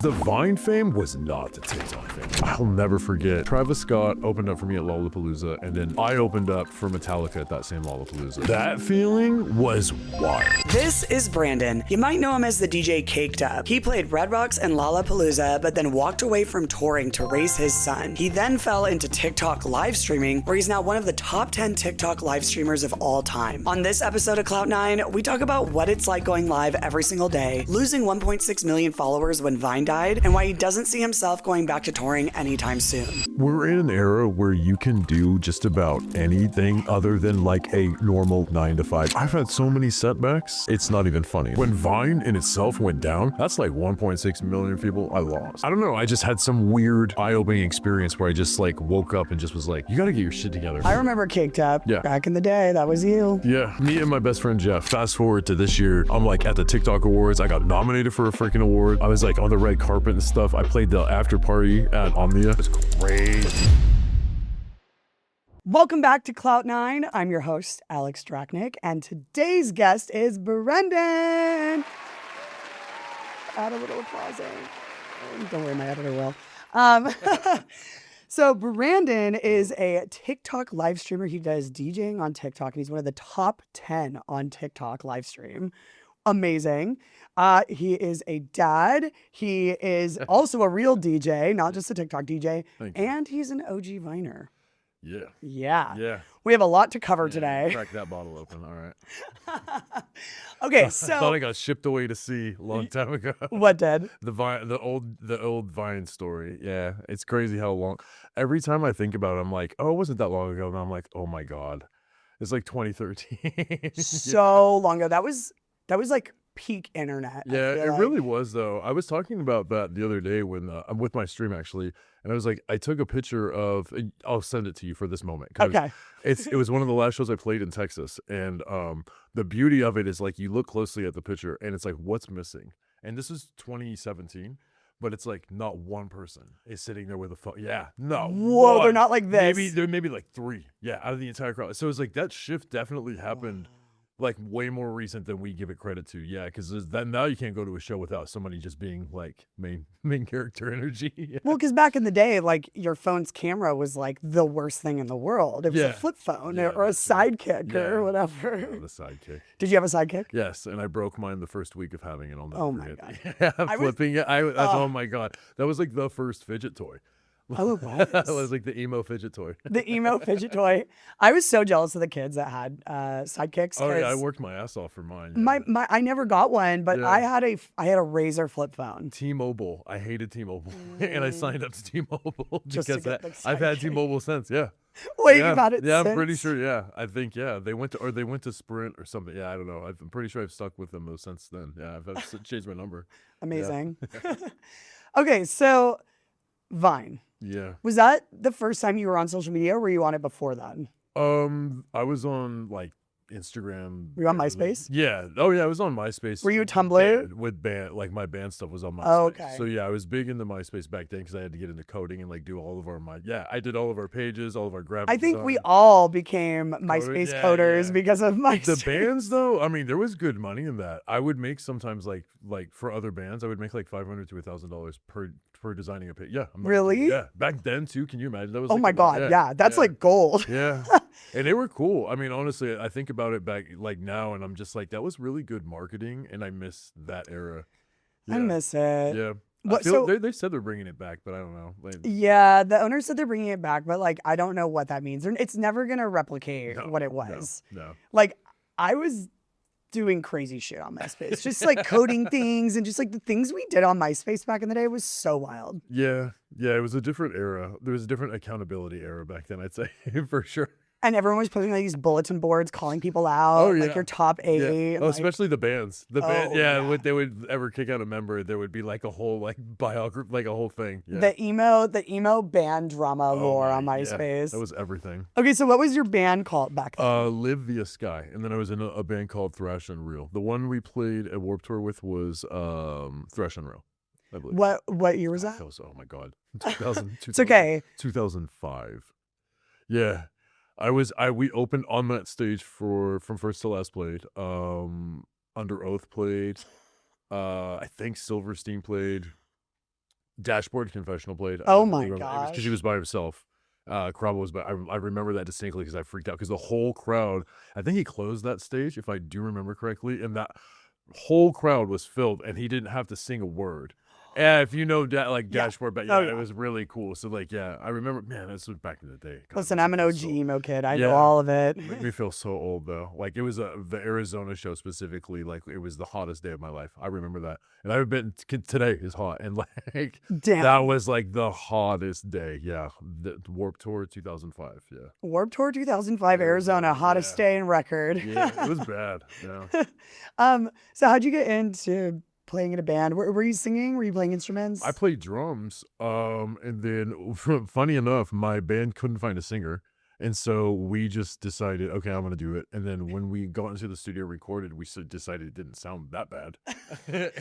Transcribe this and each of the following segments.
The Vine fame was not the TikTok fame. I'll never forget. Travis Scott opened up for me at Lollapalooza, and then I opened up for Metallica at that same Lollapalooza. That feeling was wild. This is Brandan. You might know him as the DJ Caked Up. He played Red Rocks and Lollapalooza, but then walked away from touring to raise his son. He then fell into TikTok live streaming, where he's now one of the top 10 TikTok live streamers of all time. On this episode of Clout 9, we talk about what it's like going live every single day, losing 1.6 million followers when Vine died, and why he doesn't see himself going back to touring anytime soon. We're in an era where you can do just about anything other than like a normal 9 to 5. I've had so many setbacks, it's not even funny. When Vine in itself went down, that's like 1.6 million people I lost. I don't know, I just had some weird eye-opening experience where I just like woke up and just was like, you gotta get your shit together. I remember Caked Up. Yeah. Back in the day, that was you. Yeah, me and my best friend Jeff. Fast forward to this year, I'm like at the TikTok Awards. I got nominated for a freaking award. I was like on the red carpet and stuff. I played the after party at Omnia. It was crazy. Welcome back to Clout 9. I'm your host, Alex Draknick, and today's guest is Brandan. Add a little applause in. Don't worry, my editor will. So Brandan is a TikTok live streamer. He does DJing on TikTok, and he's one of the top 10 on TikTok live stream. Amazing. He is a dad. He is also a real DJ, not just a TikTok DJ. And he's an OG Viner. Yeah. Yeah. We have a lot to cover today. Crack that bottle open. All right. Okay, so I thought I got shipped away to sea a long time ago. What did? The old Vine story. Yeah, it's crazy how long. Every time I think about it, I'm like, oh, it wasn't that long ago, and I'm like, oh my god, it's like 2013. So long ago. That was like peak internet. Yeah, it really was though. I was talking about that the other day when I'm with my stream actually, and I was like, I took a picture of. I'll send it to you for this moment. Okay. It was one of the last shows I played in Texas, and the beauty of it is like you look closely at the picture, and it's like what's missing. And this is 2017, but it's like not one person is sitting there with a phone. Yeah, no. Whoa, they're not like this. Maybe like 3. Yeah, out of the entire crowd. So it's like that shift definitely happened. Like way more recent than we give it credit to. Yeah, because now you can't go to a show without somebody just being like main character energy. Yeah. Well, because back in the day, like your phone's camera was like the worst thing in the world. It was a flip phone or a sidekick or whatever. Yeah, the sidekick. Did you have a sidekick? Yes, and I broke mine the first week of having it on. Oh my god! Yeah, flipping it. Oh my god, that was like the first fidget toy. Oh, it was. It was like the emo fidget toy. The emo fidget toy. I was so jealous of the kids that had sidekicks. Oh yeah, I worked my ass off for mine. Yeah. I never got one, but I had a Razor flip phone. T-Mobile. I hated T-Mobile, and I signed up to T-Mobile because I've had T-Mole since. Yeah. Wait, you've had it Yeah, since? I'm pretty sure. Yeah, I think they went to Sprint or something. Yeah, I don't know. I'm pretty sure I've stuck with them since then. Yeah, I've changed my number. Amazing. Yeah. Okay, so Vine. Yeah. Was that the first time you were on social media, or were you on it before then? I was on like Instagram. Were you on MySpace? Yeah. Oh yeah, I was on MySpace. Were you Tumblr? With band, like my band stuff was on MySpace. Oh, okay. So yeah, I was big into MySpace back then because I had to get into coding and like do all of our I did all of our pages, all of our graphics. I think we all became MySpace coders because of MySpace. The bands though, I mean, there was good money in that. I would make sometimes like for other bands, I would make like $500 to $1,000 per designing a page. Yeah. Really? Yeah. Back then too. Can you imagine? That was. Oh my god. Yeah. That's like gold. Yeah. And they were cool. I mean, honestly, I think about it back like now, and I'm just like, that was really good marketing, and I miss that era. Yeah. I miss it. Yeah. They said they're bringing it back, but I don't know. Yeah, the owner said they're bringing it back, but like I don't know what that means. It's never gonna replicate what it was. No. Like I was doing crazy shit on MySpace, just like coding things, and just like the things we did on MySpace back in the day was so wild. Yeah, it was a different era. There was a different accountability era back then, I'd say, for sure. And everyone was posting like these bulletin boards calling people out, like your top 8. Yeah. Oh, especially the bands. When they would ever kick out a member, there would be like a whole like biography, like a whole thing. Yeah. The emo band drama lore on MySpace. That was everything. Okay, so what was your band called back then? Live Via Sky, and then I was in a band called Thrash Unreal. The one we played at Warped Tour with was Thrash Unreal, I believe. What year was that? Oh my god, 2000. It's okay. 2005. Yeah. We opened on that stage From First to Last played. Under Oath played. I think Silverstein played. Dashboard Confessional played. Oh my Because gosh. she was by herself. Crowd was, but I remember that distinctly because I freaked out because the whole crowd. I think he closed that stage, if I do remember correctly, and that whole crowd was filled, and he didn't have to sing a word. Yeah, if you know like Yeah. Dashboard, but Oh, yeah, yeah. it was really cool. So like, yeah, I remember, man, this was back in the day. God, Listen, this I'm an feels OG so- emo kid. I know Yeah. all of it. Made me feel so old though. Like it was the Arizona show specifically. Like it was the hottest day of my life. I remember that, and I've been today is hot, and like Damn. that was like the hottest day. Yeah, the Warped Tour 2005. Yeah, Warped Tour 2005, Arizona, hottest day in record. yeah, it was bad. Yeah, So how'd you get into playing in a band? Were you singing? Were you playing instruments? I played drums. And then funny enough, my band couldn't find a singer. And so we just decided, okay, I'm going to do it. And then when we got into the studio recorded, we decided it didn't sound that bad.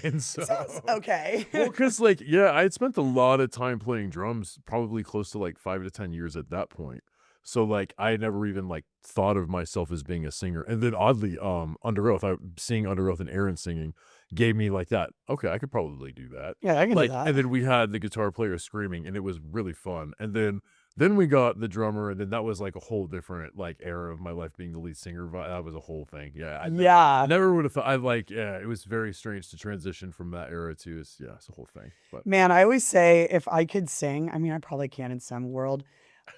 And so, okay. well, because like, yeah, I had spent a lot of time playing drums, probably close to like 5 to 10 years at that point. So like, I never even like thought of myself as being a singer. And then oddly, Under Oath, seeing Under Oath and Aaron singing gave me like that. Okay, I could probably do that. Yeah, I can Like, do that. and then we had the guitar player screaming, and it was really fun. And then we got the drummer, and then that was like a whole different like era of my life being the lead singer. That was a whole thing. Yeah, I never would have thought. Yeah, it was very strange to transition from that era to it's a whole thing. But Man, I always say if I could sing, I mean, I probably can in some world.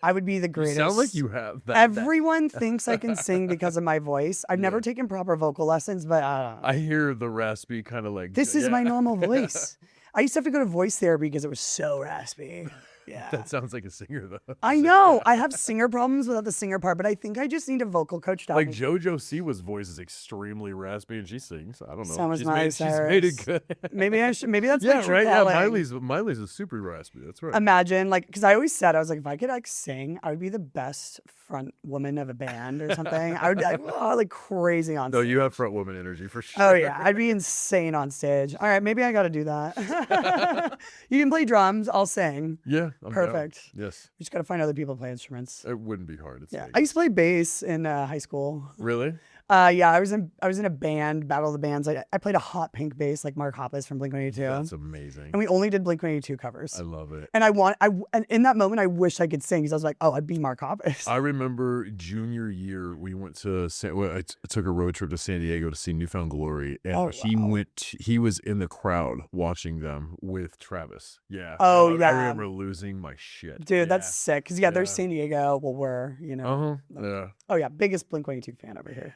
I would be the you greatest. sound like you have that. Everyone thinks I can sing because of my voice. I've never Yeah. taken proper vocal lessons, but I hear the raspy kind of like this is yeah. my normal voice. I used to have to go to voice therapy because it was so raspy. Yeah. That sounds like a singer though. I know. I have singer problems without the singer part, but I think I just need a vocal coach to help Like me. JoJo Siwa's voice is extremely raspy, and she sings. I don't know. So was she's Miley made it Cyrus. good. Maybe I should. Maybe that's Yeah, my true right. Yeah, calling. Miley's is super raspy. That's right. Imagine, like, because I always said, I was like, if I could like sing, I would be the best front woman of a band or something. I would be like crazy on No, stage. you have front woman energy for sure. Oh yeah, I'd be insane on stage. All right, maybe I got to do that. You can play drums, I'll sing. Yeah, I'm down. Perfect. Yes, You just got to find other people to play instruments. it wouldn't be hard. It's Yeah, like- I used to play bass in high school. really? Yeah, I was in a band, Battle of the Bands. I played a hot pink bass like Mark Hoppus from Blink-182. That's amazing. And we only did Blink-182 covers. I love it. And and in that moment, I wish I could sing because I was like, oh, I'd be Mark Hoppus. I remember junior year, we went to I took a road trip to San Diego to see Newfound Glory, and Oh, wow. he was in the crowd watching them with Travis. Yeah. Oh, I yeah. remember losing my shit. Dude, that's sick. Because, yeah, there's Yeah. San Diego. Well, we're, you know. Yeah. Oh, yeah, biggest Blink-182 fan over here.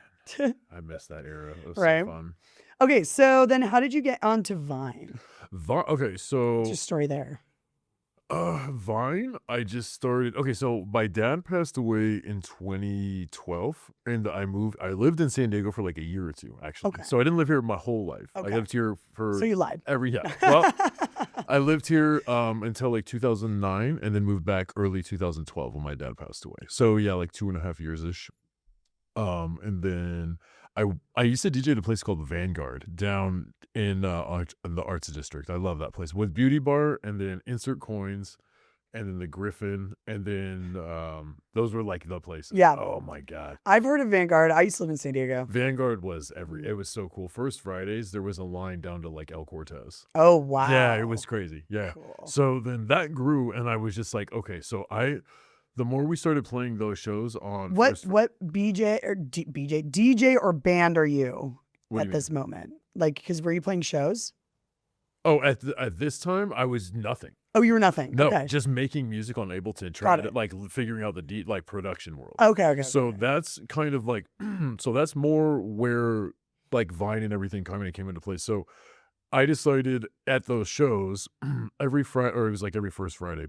I miss that era. It was Right. so fun. Okay, so then how did you get onto Vine? Okay, so What's your story there? Vine, I just started. Okay, so my dad passed away in 2012, and I lived in San Diego for like a year or two, actually. Okay. So I didn't live here my whole life. Okay. I lived here for So you lied. Well, I lived here until like 2009, and then moved back early 2012 when my dad passed away. So yeah, like 2.5 years ish. And then I used to DJ at a place called Vanguard down in the Arts District. I love that place with Beauty Bar, and then Insert Coins, and then the Griffin, and then those were like the places. Yeah. Oh my god. I've heard of Vanguard. I used to live in San Diego. Vanguard was it was so cool. First Fridays, there was a line down to like El Cortez. Oh, wow. Yeah, it was crazy. Yeah. Cool. So then that grew, and I was just like, okay, so the more we started playing those shows on What First- DJ or band are you What do at you this moment? Like, because were you playing shows? Oh, at this time, I was nothing. Oh, you were nothing. No, Okay. just making music on Ableton, Got trying to it. like figuring out the like production world. Okay. So okay. that's kind of like, so that's more where like Vine and everything kind of came into place. So I decided at those shows every Friday, or it was like every first Friday.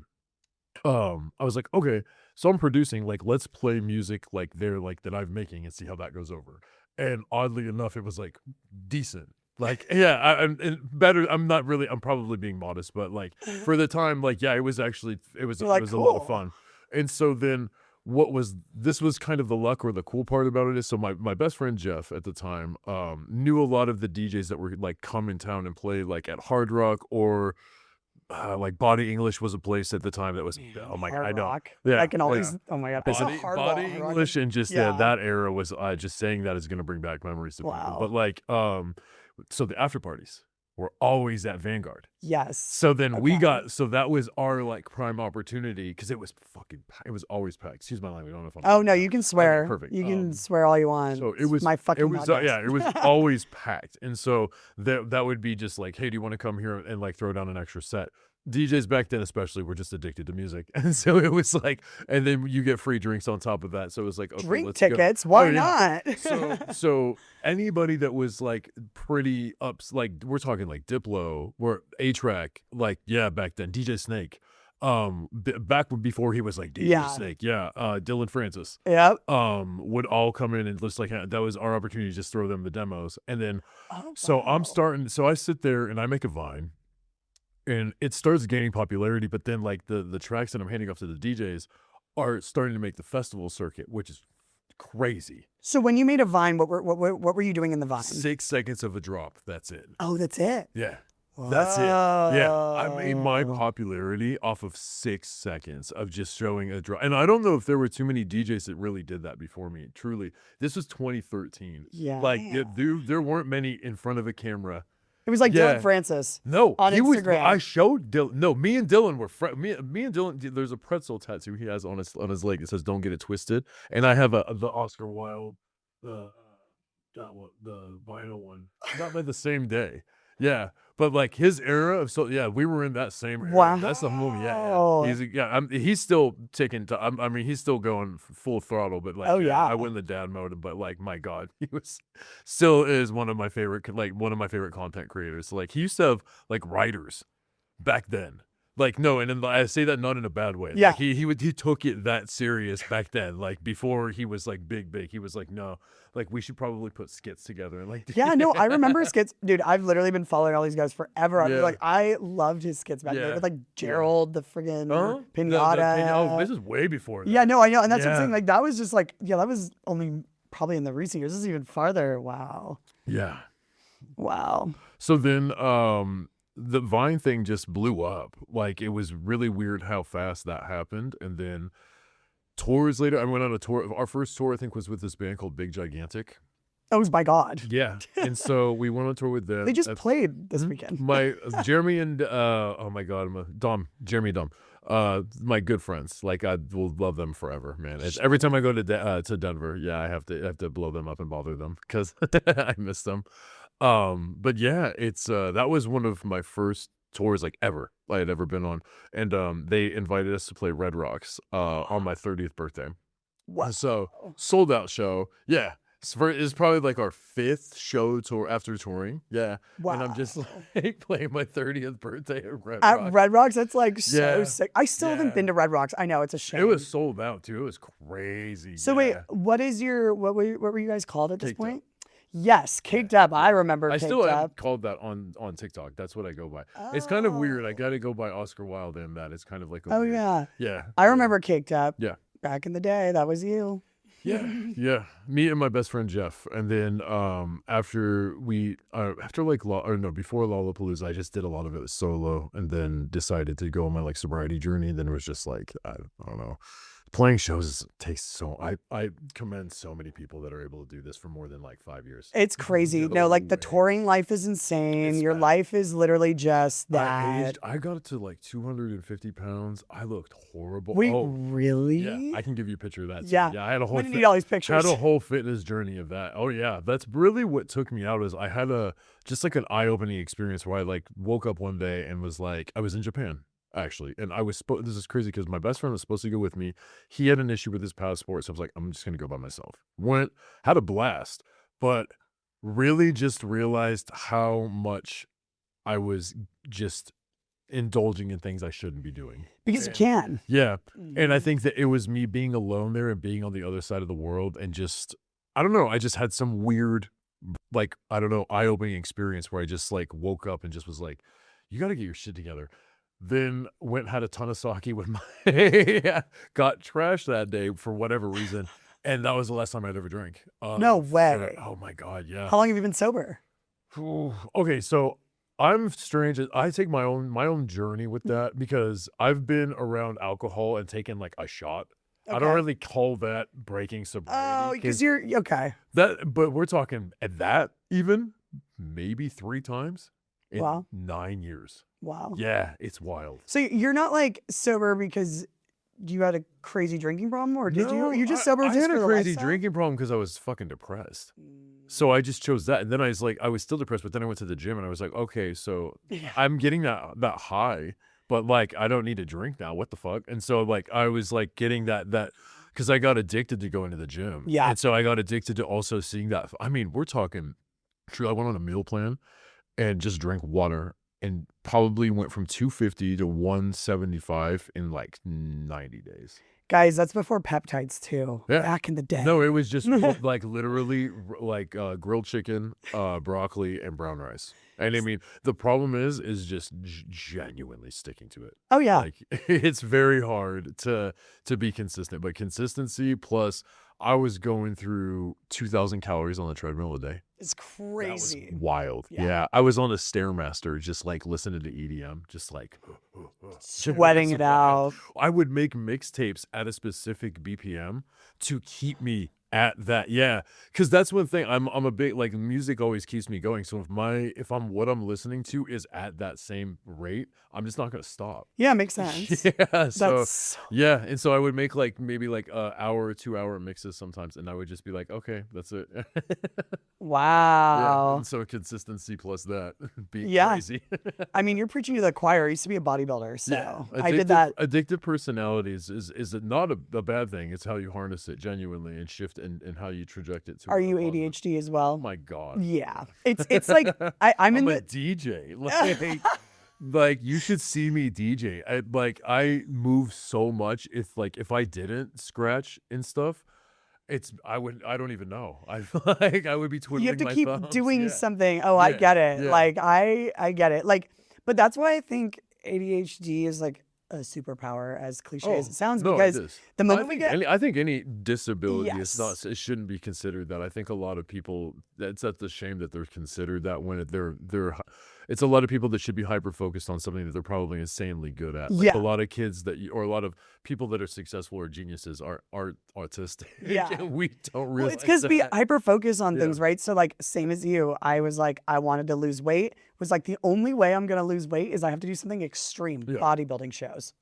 I was like, okay, so I'm producing, like, let's play music like they're like that I'm making and see how that goes over. And oddly enough, it was like decent. Like, yeah, I'm better. I'm probably being modest, but like for the time, like, yeah, it was actually, it was You're like, a lot of cool. fun. And so then this was kind of the luck or the cool part about it is, so my best friend Jeff at the time knew a lot of the DJs that were like come in town and play like at Hard Rock or like Body English was a place at the time that was, oh my god, Hard I know. Rock. Yeah, I can always. yeah. Oh my god. I saw Body Hard Rock. English and just Yeah. that era was just saying that is going to bring back memories to Wow. people. But like, so the after parties, were always at Vanguard. Yes. So then so that was our like prime opportunity because it was always packed. Excuse my language. I don't know if I'm. Oh no, you can swear. Okay, perfect. You can swear all you want. So It's my fucking podcast. yeah, it was always packed. And so that would be just like, hey, do you want to come here and like throw down an extra set? DJs back then especially were just addicted to music. And so it was like, and then you get free drinks on top of that. So it was like, okay, Drink let's tickets, go. why not? So anybody that was like pretty like we're talking like Diplo or A-Track, like back then, DJ Snake. Back before he was like DJ Snake, Dylan Francis, would all come in and just like that was our opportunity to just throw them the demos, and then so I sit there and I make a Vine, and it starts gaining popularity, but then like the tracks that I'm handing off to the DJs are starting to make the festival circuit, which is crazy. So when you made a Vine, what were you doing in the Vine? 6 seconds of a drop. That's it. Oh, that's it. Yeah. That's it. Yeah. I made my popularity off of 6 seconds of just showing a drop. And I don't know if there were too many DJs that really did that before me. Truly. This was 2013. Yeah. Like there weren't many in front of a camera. It was like Dylan Francis. No, on Instagram. I showed Dylan. No, me and Dylan were me and Dylan. There's a pretzel tattoo he has on his leg. It says "Don't get it twisted," and I have the Oscar Wilde, the vinyl one. Not like the same day. Yeah, but like his era of we were in that same era. Wow, that's the movie. He's still taking. I mean, he's still going full throttle. But like, I went in the dad mode. But like, my God, he still is one of my favorite content creators. Like he used to have like writers back then. Like no, and I say that not in a bad way. Yeah, like, he took it that serious back then. Like before he was like big. He was like, no, like we should probably put skits together. And like I remember skits, dude. I've literally been following all these guys forever. Yeah. Like I loved his skits back then with like Gerald, the friggin' pinata. This is way before that. Yeah, no, I know, and that's what I'm saying. Like that was just like that was only probably in the recent years. This is even farther. Wow. Yeah. Wow. So then, the Vine thing just blew up. Like it was really weird how fast that happened. And then tours later, I went on a tour. Our first tour, I think, was with this band called Big Gigantic. Oh, it was by God. Yeah. And so we went on tour with them. They just played this weekend. My Jeremy and oh my God, Jeremy Dom. My good friends. Like I will love them forever, man. Every time I go to Denver, I have to blow them up and bother them because I miss them. But yeah, it's that was one of my first tours like ever I had ever been on, and they invited us to play Red Rocks on my 30th birthday. Wow. So sold out show. Yeah. It's probably like our 5th show tour after touring. Yeah. Wow. And I'm just like playing my 30th birthday at Red Rocks. At Red Rocks, that's like so sick. I still haven't been to Red Rocks. I know, it's a shame. It was sold out too. It was crazy. So wait, what were you guys called at this point? Yes, Caked Up. I remember Caked Up. I still have called that on TikTok. That's what I go by. Oh. It's kind of weird. I got to go by Oscar Wilde in that. It's kind of like yeah. I remember Caked Up. Yeah. Back in the day, that was you. Yeah. Me and my best friend Jeff. And then before Lollapalooza, I just did a lot of it solo and then decided to go on my like sobriety journey. And then it was just like, I don't know. Playing shows takes so I commend so many people that are able to do this for more than like 5 years. It's crazy. No, like the touring life is insane. Your life is literally just that. I got to like 250 pounds. I looked horrible. Wait, really? Yeah, I can give you a picture of that. Yeah. Yeah, I had a whole. We need all these pictures. I had a whole fitness journey of that. Oh yeah, that's really what took me out. Is I had just like an eye-opening experience where I like woke up one day and was like, I was in Japan. Actually, and I was this is crazy because my best friend was supposed to go with me. He had an issue with his passport, so I was like, I'm just gonna go by myself. Had a blast, but really just realized how much I was just indulging in things I shouldn't be doing. Because you can. Yeah. And I think that it was me being alone there and being on the other side of the world and just, I don't know, I just had some weird, like, I don't know, eye-opening experience where I just like woke up and just was like, you got to get your shit together. Then had a ton of sake with got trashed that day for whatever reason. And that was the last time I'd ever drank. No way. Oh my God. Yeah. How long have you been sober? Okay. So I'm strange. I take my own journey with that because I've been around alcohol and taken like a shot. Okay. I don't really call that breaking sobriety. Oh, because you're okay. But we're talking at that even maybe 3 times in Wow. 9 years. Wow. Yeah, it's wild. So you're not like sober because you had a crazy drinking problem, or did you? You're just sober I just had for a the crazy lifestyle? drinking problem because I was fucking depressed. So I just chose that. And then I was still depressed, but then I went to the gym and I was like, okay, so Yeah. I'm getting that high, but like I don't need to drink now. What the fuck? And so like I was like getting that because I got addicted to going to the gym. Yeah. And so I got addicted to also seeing that. I mean, we're talking true. I went on a meal plan and just drank water and probably went from 250 to 175 in like 90 days. Guys, that's before peptides too. Yeah. Back in the day. No, it was just like literally like grilled chicken, broccoli, and brown rice. And I mean, the problem is just genuinely sticking to it. Oh yeah. Like it's very hard to be consistent, but consistency plus I was going through 2,000 calories on the treadmill a day. It's That was crazy. wild. Yeah. Yeah. I was on a Stairmaster, just like listening to EDM, just like Sweating it out. I would make mixtapes at a specific BPM to keep me at that. Yeah. Cause that's one thing I'm a big, like music always keeps me going. So if what I'm listening to is at that same rate, I'm just not going to stop. Yeah, makes sense. Yeah. So That's yeah. And so I would make like maybe like hour or 2 hour mixes sometimes. And I would just be like, okay, that's it. Yeah. wow. And so consistency plus that being Yeah. crazy. I mean, you're preaching to the choir. I used to be a bodybuilder, so Yeah. I did that. Addictive personalities is not a bad thing. It's how you harness it genuinely and shift and how you traject it to. Are a you positive. ADHD as Oh well? my God. Yeah. It's like I'm in a the DJ. Like you should see me DJ. I move so much. If I didn't scratch and stuff, I don't even know. I would be twiddling you have to my keep thumbs. doing Yeah. something. Oh, I Yeah, get it. yeah. Like I get it. Like, but that's why I think ADHD is like a superpower, as cliche as it sounds, no, because it is. the moment we get I think any disability is not. Yes. It shouldn't be considered that. I think a lot of people. That's a shame that they're considered that when they're. It's a lot of people that should be hyper focused on something that they're probably insanely good at. Like Yeah. a lot of kids or a lot of people that are successful or geniuses are autistic. Yeah. And we don't well, realize it's because we that. hyper focus on Yeah. things, right? So like same as you, I was like, I wanted to lose weight. Was like the only way I'm gonna lose weight is I have to do something extreme, Yeah. bodybuilding shows.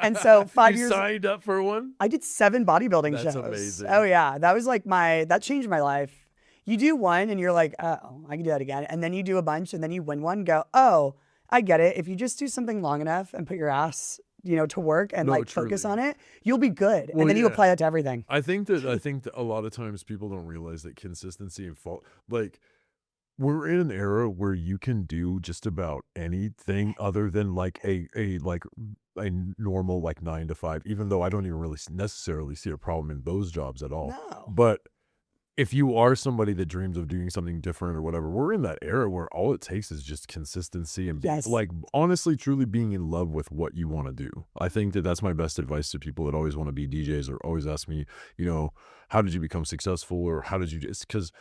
And so 5 You years signed up for one. I did 7 bodybuilding That's shows. amazing. Oh yeah, that was like that changed my life. You do one and you're like, oh, I can do that again. And then you do a bunch and then you win one, go, oh, I get it. If you just do something long enough and put your ass, to work and No, like focus truly. on it, you'll be good. Well, and then you yeah. apply that to everything. I think that a lot of times people don't realize that consistency and like we're in an era where you can do just about anything other than like a normal like 9 to 5, even though I don't even really necessarily see a problem in those jobs at all. No. But if you are somebody that dreams of doing something different or whatever, we're in that era where all it takes is just consistency and Yes. like honestly, truly being in love with what you want to do. I think that that's my best advice to people that always want to be DJs or always ask me, how did you become successful or how did you just, because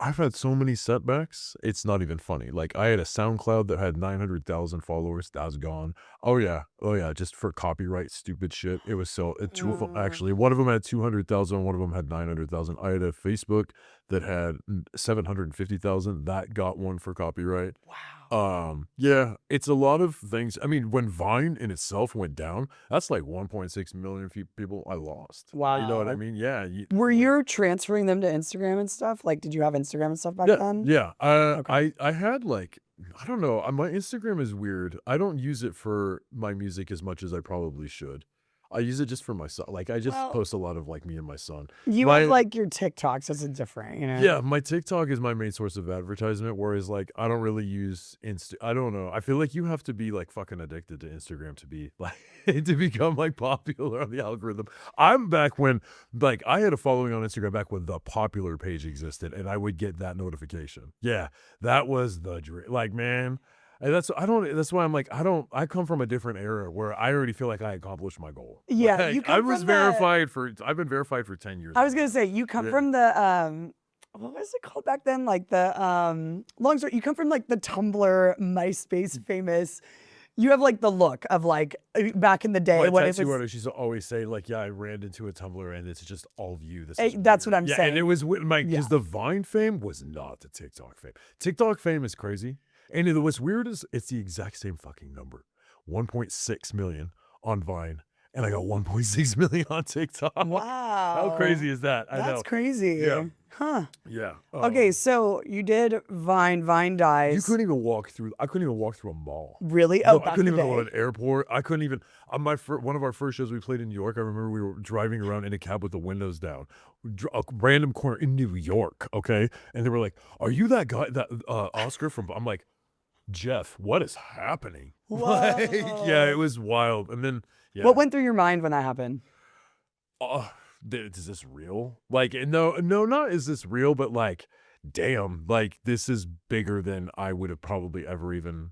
I've had so many setbacks. It's not even funny. Like I had a SoundCloud that had 900,000 followers. That's gone. Oh yeah. Just for copyright, stupid shit. It was two of them actually. One of them had 200,000. One of them had 900,000. I had a Facebook that had 750,000. That got one for copyright. Wow. Yeah, it's a lot of things. I mean, when Vine in itself went down, that's like 1.6 million people I lost. You know what I Wow. mean? Yeah. Were you transferring them to Instagram and stuff? Like, did you have Instagram and stuff back Yeah, then? yeah. Okay. I had like I don't know. My Instagram is weird. I don't use it for my music as much as I probably should. I use it just for my son. Like I just Well, post a lot of like me and my son. you My have like your TikToks. That's different, Yeah, my TikTok is my main source of advertisement, whereas like I don't really use I don't know. I feel like you have to be like fucking addicted to Instagram to be like to become like popular on the algorithm. I'm back when like I had a following on Instagram back when the popular page existed and I would get that notification. Yeah, that was the dream. Like man, and that's why I'm like I come from a different era where I already feel like I accomplished my goal. Yeah, Like, you come from I've been verified for 10 years. I was gonna say you come Yeah. from the what was it called back then? Like the long story. You come from like the Tumblr, MySpace famous. You have like the look of like back in the day My when it tattoo was. artist used to always say, like, yeah, I ran into a Tumblr and it's just all of you. This Eh, is that's what weird. I'm Yeah, saying. and it was because Yeah. the Vine fame was not the TikTok fame. TikTok fame is crazy. And what's weird is it's the exact same fucking number. 1.6 million on Vine. And I got 1.6 million on TikTok. Wow. How crazy is that? I know. That's crazy. Yeah. Huh. Yeah. Okay, so you did Vine. Vine dies. I couldn't even walk through a mall. Really? No, Oh, I back couldn't in the even go to day. an airport. I couldn't even. On one of our first shows we played in New York, I remember we were driving around in a cab with the windows down, a random corner in New York. Okay, and they were like, "Are you that guy, that Oscar from?" I'm like, "Jeff, what is happening?" Like, yeah, it was wild. And then, yeah, What went through your mind when that happened? Is this real? Like, no, not is this real, but like, damn, like this is bigger than I would have probably ever even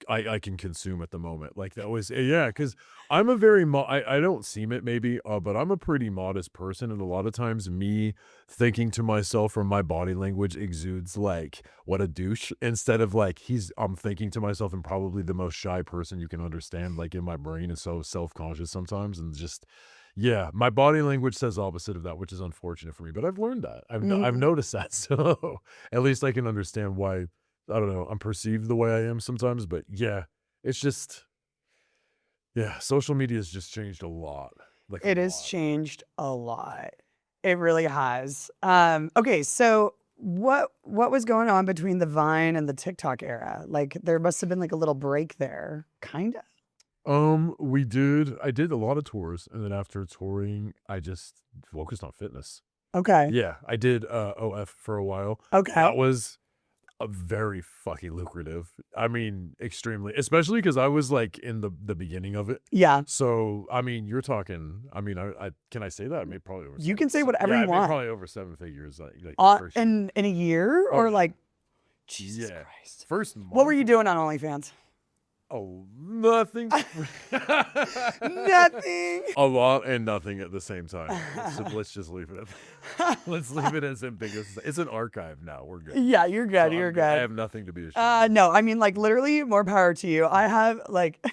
I can consume at the moment. Like that was, yeah, because I'm a very I don't seem it maybe, but I'm a pretty modest person, and a lot of times me thinking to myself from my body language exudes like what a douche, instead of like I'm thinking to myself and probably the most shy person you can understand. Like in my brain is so self-conscious sometimes, and just, yeah, my body language says opposite of that, which is unfortunate for me. But I've learned that. I've noticed that, so at least I can understand why. I don't know, I'm perceived the way I am sometimes, but yeah, it's just, yeah, social media has just changed a lot. Like It has changed a lot. It really has. Okay, so what was going on between the Vine and the TikTok era? Like there must have been like a little break there, kind of. I did a lot of tours, and then after touring, I just focused on fitness. Okay. Yeah, I did OF for a while. Okay. That was a very fucking lucrative. I mean, extremely, especially because I was like in the beginning of it. Yeah. So I mean, you're talking. I mean, I can I say that? I made probably over. You can say whatever you I made want. probably over 7 figures. Like the first year. In a year or like, Jesus Yeah. Christ. First month. What were you doing on OnlyFans? Oh, nothing. Nothing. A lot and nothing at the same time. So let's just leave it at let's leave it as ambiguous. It's an archive now. We're good. Yeah, you're good. So You're I good. have nothing to be ashamed. No, I mean, like literally, more power to you. I have like,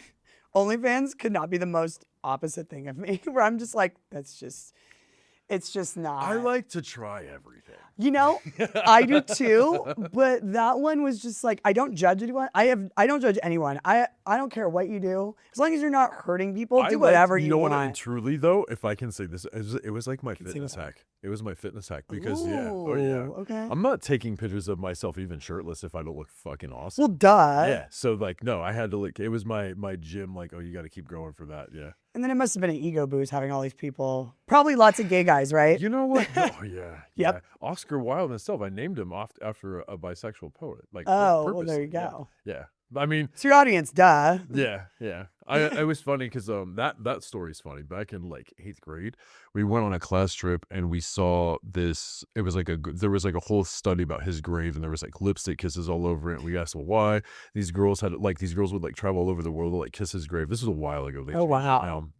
OnlyFans could not be the most opposite thing of me. Where I'm just like, it's just not. I like to try everything. You know, I do too. But that one was just like, I don't judge anyone. I don't judge anyone. I don't care what you do, as long as you're not hurting people. Do whatever you want. What, truly though, if I can say this, it was like my fitness hack. It was my fitness hack because Okay. I'm not taking pictures of myself even shirtless if I don't look fucking awesome. Well, duh. Yeah. So like, no, I had to it was my gym. Like, oh, you got to keep growing for that. Yeah. And then it must have been an ego boost having all these people. Probably lots of gay guys, right? You know what? Oh yeah. Yep. Yeah. Oscar Wilde himself. I named him after a bisexual poet. Like, well, there you go. Yeah. I mean, it's your audience, duh. Yeah. It was funny because that story's funny. Back in like 8th grade, we went on a class trip and we saw this. It was like there was like a whole study about his grave, and there was like lipstick kisses all over it. And we asked, well, why these girls would like travel all over the world to like kiss his grave. This was a while ago. Oh wow.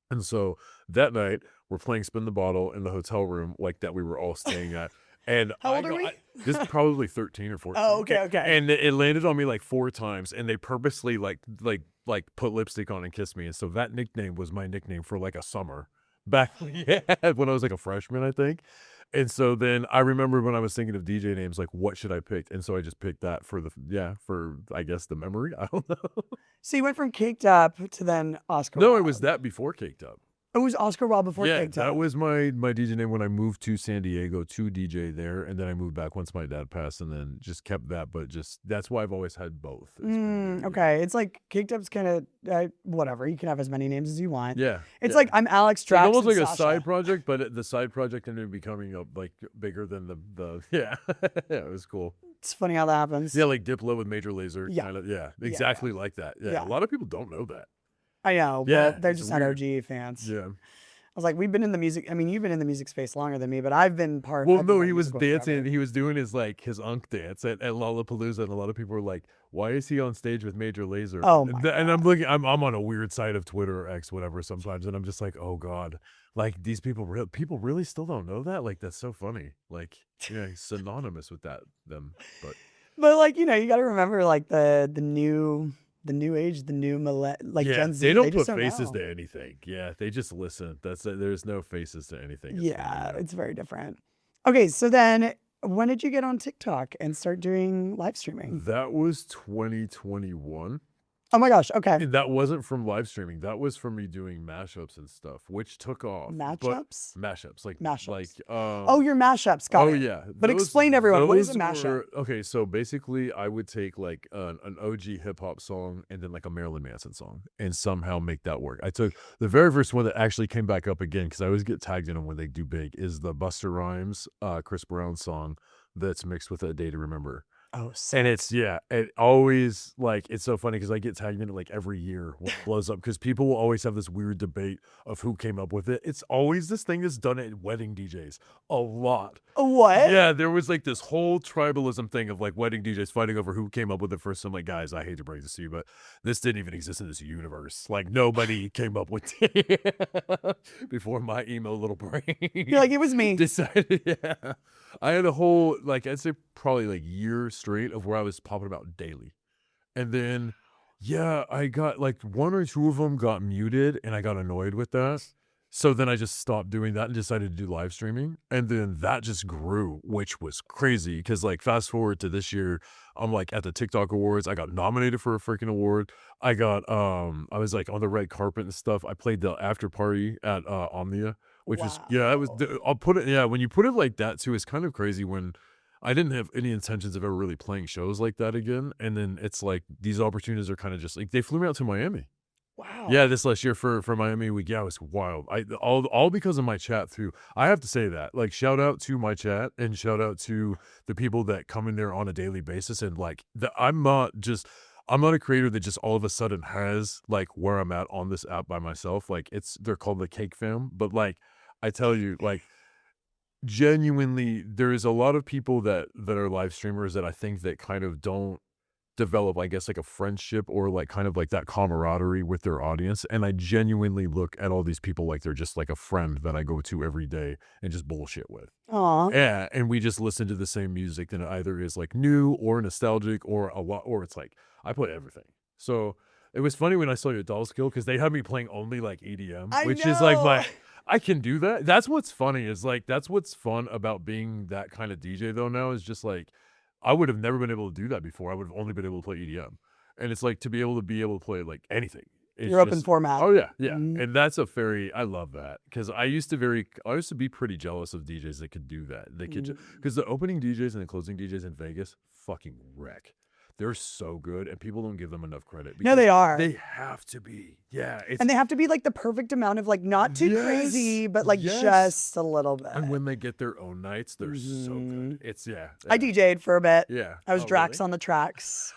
And so that night we're playing Spin the Bottle in the hotel room like that we were all staying at. And how old are we? This is probably 13 or 14. Oh, okay. And it landed on me like 4 times, and they purposely like put lipstick on and kissed me. And so that nickname was my nickname for like a summer back when I was like a freshman, I think. And so then I remember when I was thinking of DJ names, like what should I pick? And so I just picked that for I guess the memory. I don't know. So you went from Caked Up to then Oscar No, Wilde. it was that before Caked Up. It was Oscar Wilde before Caked Up. That was my DJ name when I moved to San Diego to DJ there, and then I moved back once my dad passed, and then just kept that. But that's why I've always had both. Okay, it's like Caked Up's kind of whatever. You can have as many names as you want. Yeah, it's like I'm Alex Drax. It's almost like Sasha. a side project, but the side project ended up becoming like bigger than the yeah. Yeah, it was cool. It's funny how that happens. Yeah, like Diplo with Major Lazer. Yeah, kind of, exactly like that. Yeah, a lot of people don't know that. I know, but they're just not OG fans. Yeah. I was like, we've been in the music. I mean, you've been in the music space longer than me, but I've been part. Well, no, he was dancing. He was doing his Unk dance at Lollapalooza, and a lot of people were like, "Why is he on stage with Major Lazer?" Oh my God. And I'm looking. I'm on a weird side of Twitter or X, whatever, sometimes, and I'm just like, "Oh God, like these people really still don't know that. Like that's so funny. Like he's synonymous with them, but like you got to remember like the new age, the new Gen Z. They don't put faces to anything. Yeah, they just listen. That's it. There's no faces to anything. It's very different. Okay, so then when did you get on TikTok and start doing live streaming? That was 2021. Oh my gosh. Okay. And that wasn't from live streaming. That was from me doing mashups and stuff, which took off. Mashups? Mashups, like Mashups. oh your mashups. Got it. yeah. But explain to everyone, what is a mashup? Okay, so basically, I would take like an OG hip hop song and then like a Marilyn Manson song, and somehow make that work. I took the very first one that actually came back up again because I always get tagged in them when they do big. Is the Busta Rhymes, Chris Brown song that's mixed with A Day to Remember. Oh, sick. And it's, yeah, it always, like, it's so funny because I get tagged in it like every year when it blows up because people will always have this weird debate of who came up with it. It's always this thing that's done at wedding DJs a lot. What? Yeah, there was like this whole tribalism thing of like wedding DJs fighting over who came up with it first. I'm like, guys, I hate to break this to you, but this didn't even exist in this universe. Like, nobody came up with it before my emo little brain. You're like, it was me. Decided, yeah. I had a whole, like, I'd say probably like year straight of where I was popping about daily. And then, yeah, I got like one or two of them got muted and I got annoyed with that. So then I just stopped doing that and decided to do live streaming. And then that just grew, which was crazy. Because like fast forward to this year, I'm like at the TikTok awards. I got nominated for a freaking award. I got, I was like on the red carpet and stuff. I played the after party at Omnia, which was, yeah, it was, I'll put it, yeah, when you put it like that too, it's kind of crazy when I didn't have any intentions of ever really playing shows like that again. And then it's like these opportunities are kind of just like, they flew me out to Miami. Wow. Yeah, this last year for Miami week. Yeah, it was wild. All because of my chat too. I have to say that. Like, shout out to my chat and shout out to the people that come in there on a daily basis. And like, I'm not a creator that just all of a sudden has like where I'm at on this app by myself. Like, they're called the Cake Fam. But like, I tell you, like, genuinely, there is a lot of people that are live streamers that I think that kind of don't develop, I guess, like a friendship or like kind of like that camaraderie with their audience. And I genuinely look at all these people like they're just like a friend that I go to every day and just bullshit with. Aw. Yeah, and we just listen to the same music, and it either is like new or nostalgic or a lot, or it's like I play everything. So it was funny when I saw your doll skill because they had me playing only like EDM, which is like I can do that. That's what's funny is like that's what's fun about being that kind of DJ though now is just like I would have never been able to do that before. I would have only been able to play EDM. And it's like to be able to play like anything. You're open format. Oh yeah, yeah. And that's I love that. Because I used to be pretty jealous of DJs that could do that. They could because the opening DJs and the closing DJs in Vegas fucking wreck. They're so good, and people don't give them enough credit. No, they are. They have to be. Yeah. And they have to be like the perfect amount of like not too crazy, but like just a little bit. And when they get their own nights, they're so good. It's, I DJ'd for a bit. Yeah. I was Drax on the tracks.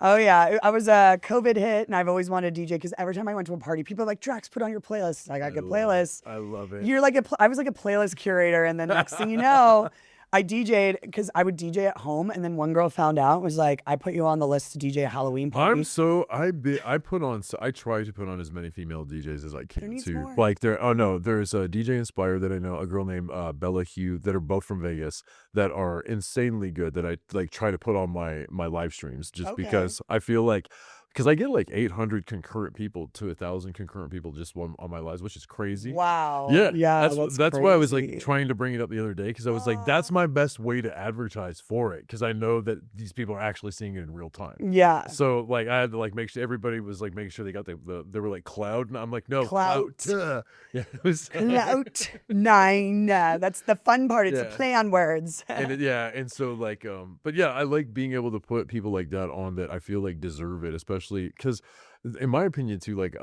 Oh, yeah. I was a COVID hit, and I've always wanted to DJ because every time I went to a party, people are like, Drax, put on your playlist. I got good playlists. I love it. You're like I was like a playlist curator, and then next thing you know, I DJ'd because I would DJ at home, and then one girl found out and was like, I put you on the list to DJ a Halloween party. I try to put on as many female DJs as I can too. More. Like there's a DJ Inspire that I know, a girl named Bella Hugh that are both from Vegas that are insanely good that I like try to put on my live streams just because I feel like because I get like 800 concurrent people to 1,000 concurrent people just on my lives, which is crazy. Wow. Yeah. That's why I was like trying to bring it up the other day because I was like, that's my best way to advertise for it because I know that these people are actually seeing it in real time. Yeah. So like I had to like make sure everybody was like making sure they got they were like Clout, and I'm like, no, Clout. Yeah. It was Clout 9. That's the fun part. It's a play on words. And so like but yeah, I like being able to put people like that on that I feel like deserve it, especially because in my opinion too, like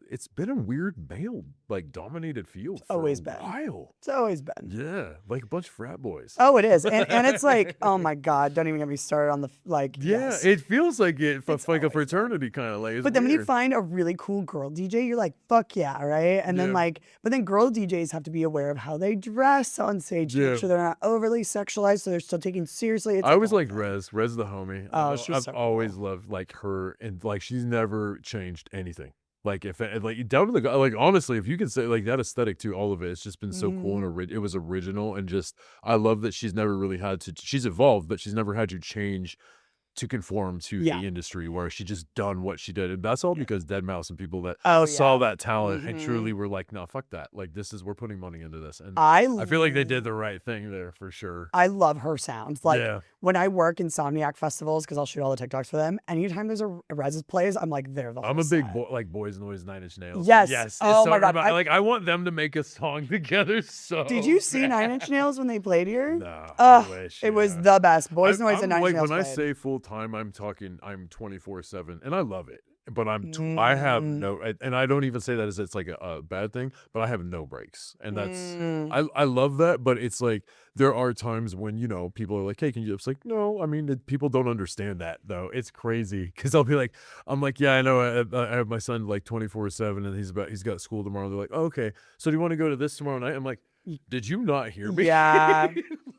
it's been a weird male like dominated field for always a been. while. It's always been. Yeah, like a bunch of frat boys. Oh, it is, and it's like, oh my God, don't even get me started on the like. Yeah, it feels like it's like a fraternity kind of like. But then when you find a really cool girl DJ, you're like, fuck yeah, right? And then but then girl DJs have to be aware of how they dress on stage, make sure they're not overly sexualized, so they're still taken seriously. I was like Rez the homie. Oh, she's so always loved like her, and like she's never changed anything. Like if like down to the like honestly, if you could say like that aesthetic to all of it, it's just been so cool and it was original and just I love that she's never really had to. She's evolved, but she's never had to change to conform to Yeah. the industry, where she just done what she did. And that's all because Dead Mouse and people that Oh, saw yeah. that talent and truly were like, no, fuck that. Like, we're putting money into this. And I I feel like they did the right thing there for sure. I love her sounds. Like Yeah. when I work Insomniac festivals, because I'll shoot all the TikToks for them. Anytime there's a Rezzes plays, I'm like, they're the whole I'm a big set. like Boys Noise, Nine Inch Nails. Yes. Yes. Oh so my God. like I want them to make a song together. So Did you see Nine Inch Nails when they played here? No. I wish, It was yeah. the best. Boys Noise I'm and Nine Inch like, Nails when I played. say full time, I'm talking, I'm 24/7, and I love it. But I have no, and I don't even say that as it's like a bad thing, but I have no breaks, and that's I love that. But it's like there are times when, you know, people are like, hey, can you? It's like, no, I mean, people don't understand that though. It's crazy because I'll be like, I'm like, yeah, I know, I have my son like 24/7, and he's got school tomorrow. They're like, oh, okay, so do you want to go to this tomorrow night? I'm like, did you not hear me? Yeah.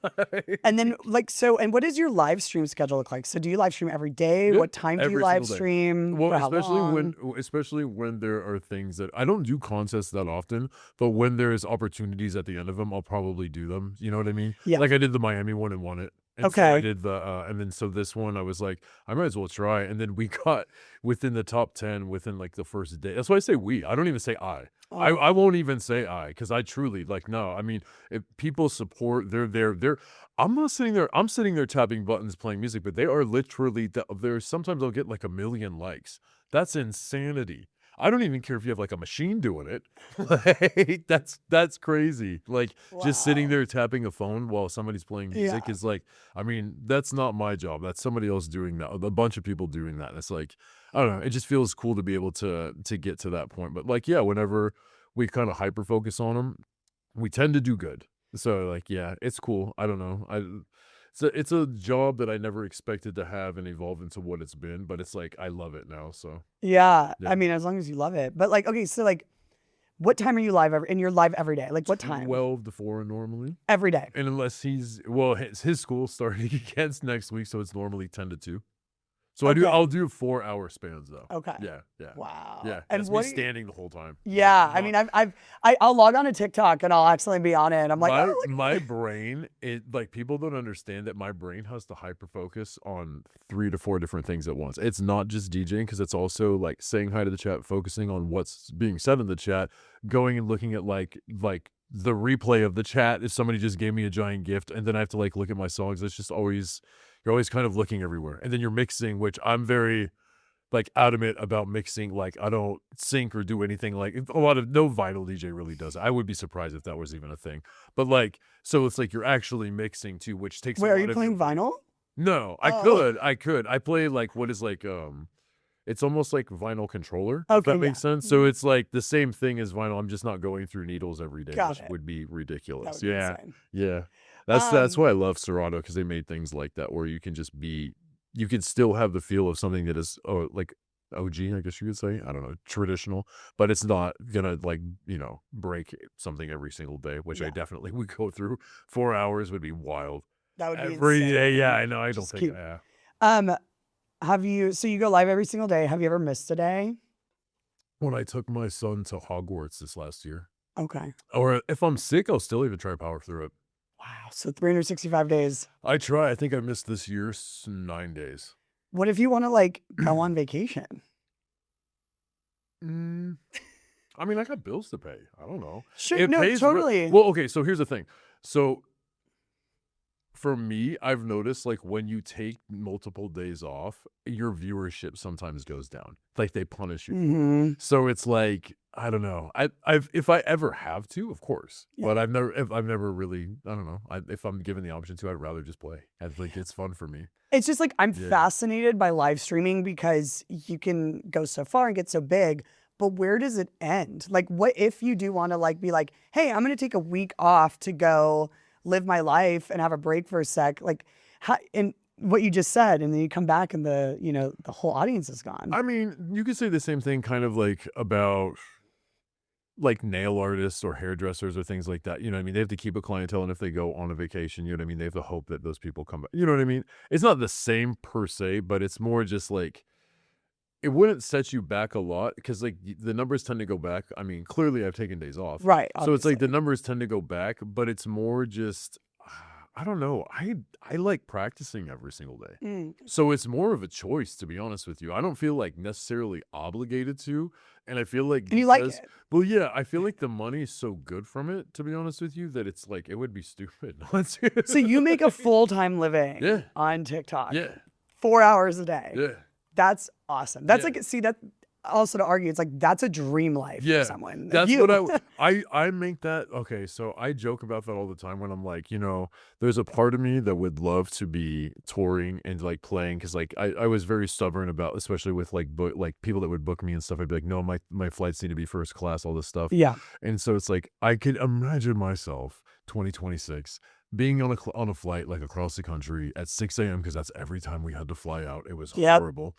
Like, And then and what does your live stream schedule look like? So do you live stream every day? Yeah, What time do you every live single day. stream? Well, For how long? especially when there are things that I don't do contests that often, but when there's opportunities at the end of them, I'll probably do them. You know what I mean? Yeah. Like I did the Miami one and won it. And so Okay. I did the and then so this one I was like, I might as well try. And then we got within the top 10 within like the first day. That's why I say we. I don't even say I. Oh. I won't even say I, because I truly like, no. I mean, if people support, they're I'm not sitting there. I'm sitting there tapping buttons, playing music, but they are literally there. Sometimes I'll get like 1 million likes. That's insanity. I don't even care if you have like a machine doing it. Like that's crazy. Like just sitting Wow. there tapping a phone while somebody's playing music Yeah. is like, I mean, that's not my job. That's somebody else doing that. A bunch of people doing that. And it's like, I don't know. It just feels cool to be able to get to that point. But like, yeah, whenever we kind of hyper focus on them, we tend to do good. So like, yeah, it's cool. I don't know. It's a job that I never expected to have and evolve into what it's been, but it's like I love it now. So Yeah. Yeah. I mean, as long as you love it. But like, okay, so like, what time are you live and you're live every day? Like what time? 12 to 4 normally. Every day. And unless his school starting again next week, so it's normally 10 to 2. So Okay. I'll do 4-hour spans though. Okay. Yeah. Wow. Yeah. And That's what me do you- standing the whole time. Yeah. I mean, I'll log on to TikTok and I'll accidentally be on it. And I'm like, oh, look. my brain, like people don't understand that my brain has to hyper focus on 3 to 4 different things at once. It's not just DJing, because it's also like saying hi to the chat, focusing on what's being said in the chat, going and looking at like the replay of the chat if somebody just gave me a giant gift, and then I have to like look at my songs. It's just always, you're always kind of looking everywhere. And then you're mixing, which I'm very like adamant about mixing. Like I don't sync or do anything. Like no vinyl DJ really does. I would be surprised if that was even a thing. But like, so it's like you're actually mixing too, which takes. Wait, a are lot you of playing your- vinyl? No, I Oh. could. I play like what is like it's almost like vinyl controller. If Okay, that makes sense. So it's like the same thing as vinyl. I'm just not going through needles every day, Got which it. would be That ridiculous. would be Yeah. insane. Yeah. That's Um, why I love Serato, because they made things like that where you can just you can still have the feel of something that is like OG, I guess you could say. I don't know, traditional, but it's not gonna like, you know, break something every single day, which I Yeah. definitely would go through. 4 hours would be wild. That would be Every insane. day, yeah, I know. I don't Just think, keep- yeah. So you go live every single day. Have you ever missed a day? When I took my son to Hogwarts this last year, Okay. or if I'm sick, I'll still even try to power through it. Wow. So 365 days. I try. I think I missed this year 9 days. What if you want to like go on vacation? I mean, I got bills to pay. I don't know. Sure. It No, pays totally. well, okay, so here's the thing. So for me, I've noticed like when you take multiple days off, your viewership sometimes goes down. Like they punish you. Mhm. So it's like, I don't know. If I ever have to, of course. Yeah. But I've never really, I don't know. If I'm given the option to, I'd rather just play. I think it's fun for me. It's just like I'm Yeah. fascinated by live streaming because you can go so far and get so big, but where does it end? Like, what if you do want to like be like, hey, I'm going to take a week off to go live my life and have a break for a sec? Like, and what you just said, and then you come back and the whole audience is gone. I mean, you could say the same thing kind of like about like nail artists or hairdressers or things like that. You know what I mean? They have to keep a clientele, and if they go on a vacation, you know what I mean? They have to hope that those people come back. You know what I mean? It's not the same per se, but it's more just like, it wouldn't set you back a lot because like the numbers tend to go back. I mean, clearly I've taken days off. Right. So it's like obviously. the numbers tend to go back, but it's more just, I don't know. I like practicing every single day. Mm. So it's more of a choice, to be honest with you. I don't feel like necessarily obligated to. And I feel like And you like because, it. well, yeah, I feel like the money is so good from it, to be honest with you, that it's like, it would be stupid not to. So you make a full-time living Yeah. on TikTok. Yeah. 4 hours a day. Yeah. That's awesome. That's Yeah. like, see, that also to argue, it's like, that's a dream life Yeah, for someone. Like that's you. what I make that. Okay, so I joke about that all the time when I'm like, there's a part of me that would love to be touring and like playing, because like I was very stubborn about, especially with like people that would book me and stuff. I'd be like, no, my flights need to be first class, all this stuff. Yeah. And so it's like I could imagine myself 2026 being on a flight like across the country at 6 a.m. because that's every time we had to fly out. It was Yep. horrible.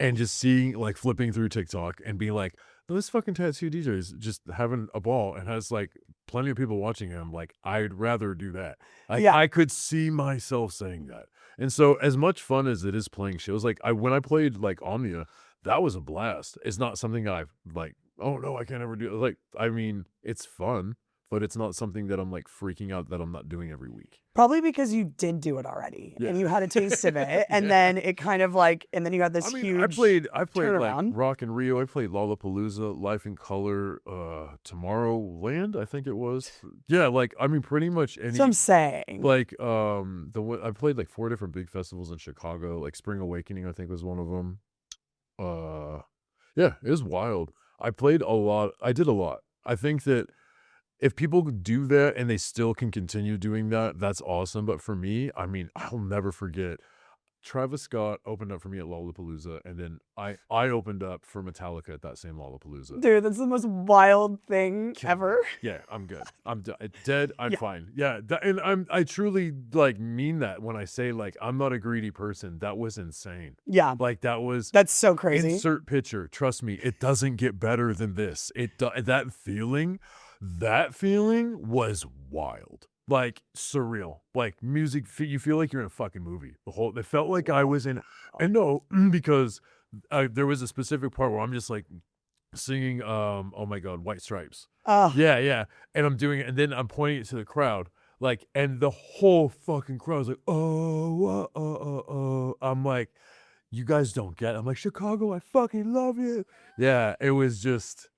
And just seeing, like, flipping through TikTok and being like, those fucking tattoo DJs just having a ball and has like plenty of people watching him. Like, I'd rather do that. Like, Yeah. I could see myself saying that. And so, as much fun as it is playing shows, like when I played like Omnia, that was a blast. It's not something I've like, oh no, I can't ever do. Like, I mean, it's fun, but it's not something that I'm like freaking out that I'm not doing every week. Probably because you did do it already Yeah. and you had a taste of it. And Yeah. then it kind of like, and then you had this I mean, huge I played like turnaround. Rock in Rio. I played Lollapalooza, Life in Color, Tomorrowland, I think it was. Yeah, like I mean, pretty much any. So I'm saying. Like I played like 4 different big festivals in Chicago. Like Spring Awakening, I think was one of them. Yeah, it was wild. I played a lot. I did a lot. I think that if people do that and they still can continue doing that, that's awesome. But for me, I mean, I'll never forget. Travis Scott opened up for me at Lollapalooza, and then I opened up for Metallica at that same Lollapalooza. Dude, that's the most wild thing ever. Yeah, I'm good. I'm dead. I'm Yeah. fine. Yeah, and I truly like mean that when I say like I'm not a greedy person. That was insane. Yeah. Like that was That's so crazy. insert picture. Trust me, it doesn't get better than this. That feeling was wild. Like surreal, like music. You feel like you're in a fucking movie. It felt like I was in. And no, because there was a specific part where I'm just like singing. Oh my god, White Stripes. Oh, Yeah, and I'm doing it, and then I'm pointing it to the crowd, like, and the whole fucking crowd's like, oh. I'm like, you guys don't get it. I'm like, Chicago, I fucking love you. Yeah, it was just.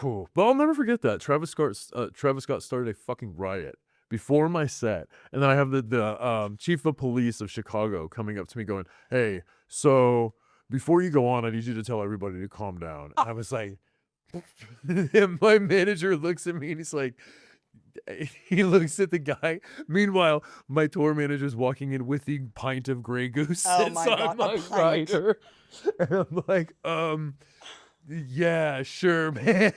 Whew. But I'll never forget that Travis Scott started a fucking riot before my set, and then I have the chief of police of Chicago coming up to me going, hey, so before you go on, I need you to tell everybody to calm down. And I was like, and my manager looks at me and he's like, he looks at the guy. Meanwhile, my tour manager's walking in with the pint of Grey Goose. Oh my God, a pint. Rider. And I'm like, yeah, sure, man.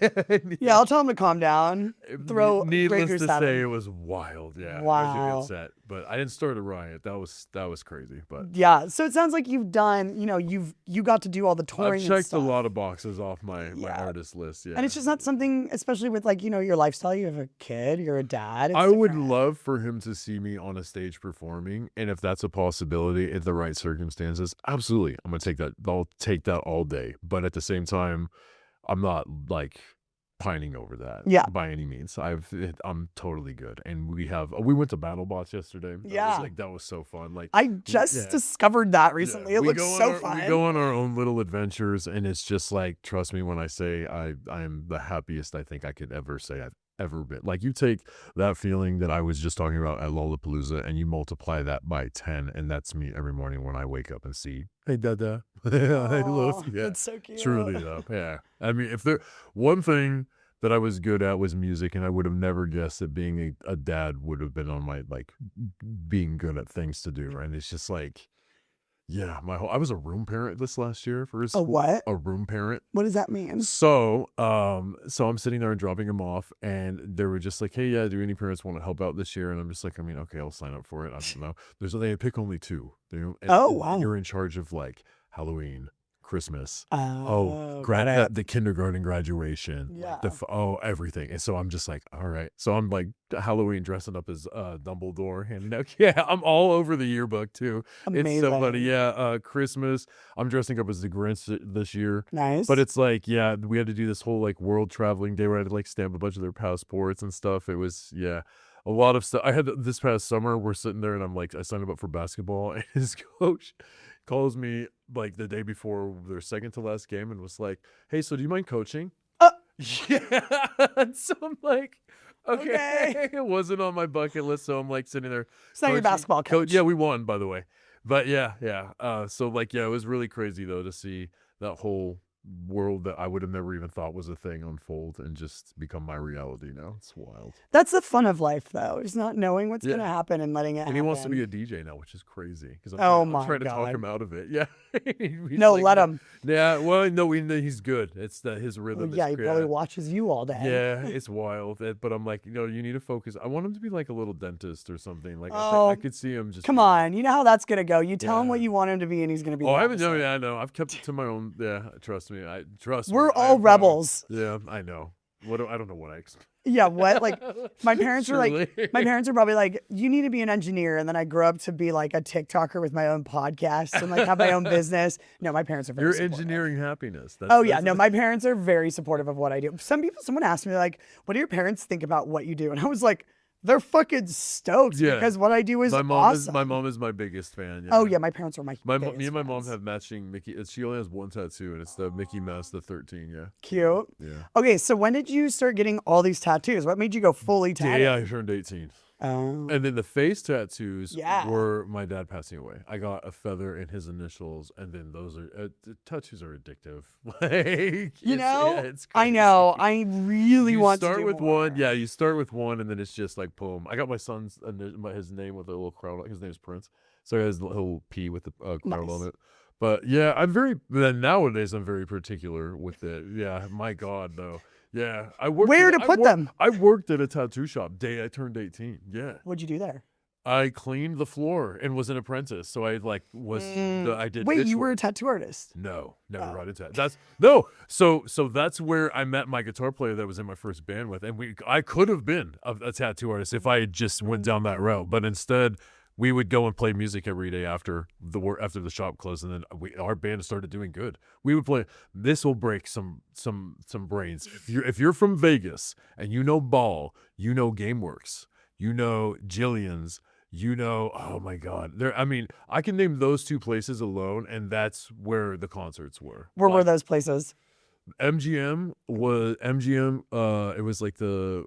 yeah, I'll tell him to calm down. Throw Needless Grey Goose to at say, him. it was wild. Yeah, it was a Wow. good set, but I didn't start a riot. That was crazy. But Yeah, so it sounds like you've done, you got to do all the touring I've and checked a stuff. lot of boxes off my Yeah. artist list. Yeah, And it's just not something, especially with like, your lifestyle. You have a kid, you're a dad. It's I would different. love for him to see me on a stage performing, and if that's a possibility in the right circumstances, absolutely, I'm gonna take that. I'll take that all day. But at the same time, I'm not like pining over that. Yeah. By any means. I'm totally good. And we went to BattleBots yesterday. Yeah. That was so fun. Like I just yeah. discovered that recently. It We looks go on so our- fun. We go on our own little adventures, and it's just like, trust me when I say I am the happiest I think I could ever say I've ever been. Like, you take that feeling that I was just talking about at Lollapalooza and you multiply that by 10, and that's me every morning when I wake up and see, hey, Dada. I love Aw, you. Yeah. That's so cute. Truly though. Yeah. I mean, if there one thing that I was good at was music, and I would have never guessed that being a dad would have been on my like being good at things to do. And it's just like, yeah, I was a room parent this last year for his A what? a room parent. What does that mean? So I'm sitting there and dropping him off, and they were just like, hey, yeah, do any parents want to help out this year? And I'm just like, I mean, okay, I'll sign up for it. I don't know. They pick only 2. And Oh, wow. You're in charge of like Halloween, Christmas, Got it. the kindergarten graduation, Yeah. everything. And so I'm just like, all right. So I'm like Halloween dressing up as Dumbledore, handing out. Yeah, I'm all over the yearbook too. Amazing. It's so funny. Yeah, Christmas, I'm dressing up as the Grinch this year. Nice. But it's like, yeah, we had to do this whole like world traveling day where I had to like stamp a bunch of their passports and stuff. It was, yeah. a lot of stuff. I had this past summer, we're sitting there and I'm like, I signed up for basketball and his coach calls me like the day before their second to last game and was like, hey, so do you mind coaching? Uh, Yeah. So I'm like, okay. It wasn't on my bucket list. So I'm like sitting there. It's not your basketball coach. Yeah, we won, by the way. But yeah. So like, yeah, it was really crazy though to see that whole world that I would have never even thought was a thing unfold and just become my reality now. It's wild. That's the fun of life, though, is not knowing what's Yeah. going to happen and letting it happen. And he wants to be a DJ now, which is crazy. Because Oh I'm trying to my talk God. him out of it. Yeah. He's No, like, let him. Yeah, well, no, he's good. It's his rhythm. Yeah, is he great. probably watches you all day. Yeah, it's wild. But I'm like, you need to focus. I want him to be like a little dentist or something. Like Oh, I could see him just. Come on. You know how that's going to go. You tell him Yeah. what you want him to be, and he's going to be Oh, the I haven't. No, opposite. yeah, I know. I've kept it to my own. Yeah, trust me. We're me. all rebels. Yeah, I know. I don't know what I expect. Yeah, what? Like, my parents were like, Surely. my parents are probably like, you need to be an engineer. And then I grew up to be like a TikToker with my own podcast and like have my own business. No, my parents are very You're supportive. engineering happiness. Oh yeah, no, my parents are very supportive of what I do. Someone asked me like, what do your parents think about what you do? And I was like, they're fucking stoked Yeah. because what I do is my mom awesome. my mom is my biggest fan. Yeah. Oh yeah, my parents are my Me biggest and my mom fans. have matching Mickey. She only has one tattoo, and it's the Mickey Mouse, the 13. Yeah. Cute. Yeah. Okay, so when did you start getting all these tattoos? What made you go fully tatted? Yeah, I turned 18. Oh. And then the face tattoos Yeah. were my dad passing away. I got a feather in his initials, and then those are the tattoos are addictive. Like it's I crazy. know. I really You want to start do with more. one. Yeah, you start with one, and then it's just like boom. I got my son's his name with a little crown. His name's Prince, so he has a little P with the crown Nice. on it. But yeah, nowadays I'm very particular with it. Yeah, my God, though. Yeah, Where to put them? I worked at a tattoo shop day I turned 18. Yeah. What'd you do there? I cleaned the floor and was an apprentice. So I I did. Wait, ditch you were work. a tattoo artist? No, never Oh. got into that. That's no. So that's where I met my guitar player that was in my first band with, and I could have been a tattoo artist if I had just went down that route, but instead we would go and play music every day after the shop closed, and then our band started doing good. We would play. This will break some brains. If you're from Vegas and you know Ball, you know GameWorks, you know Jillian's. Oh my God. I can name those two places alone, and that's where the concerts were. Where were those places? MGM. It was like the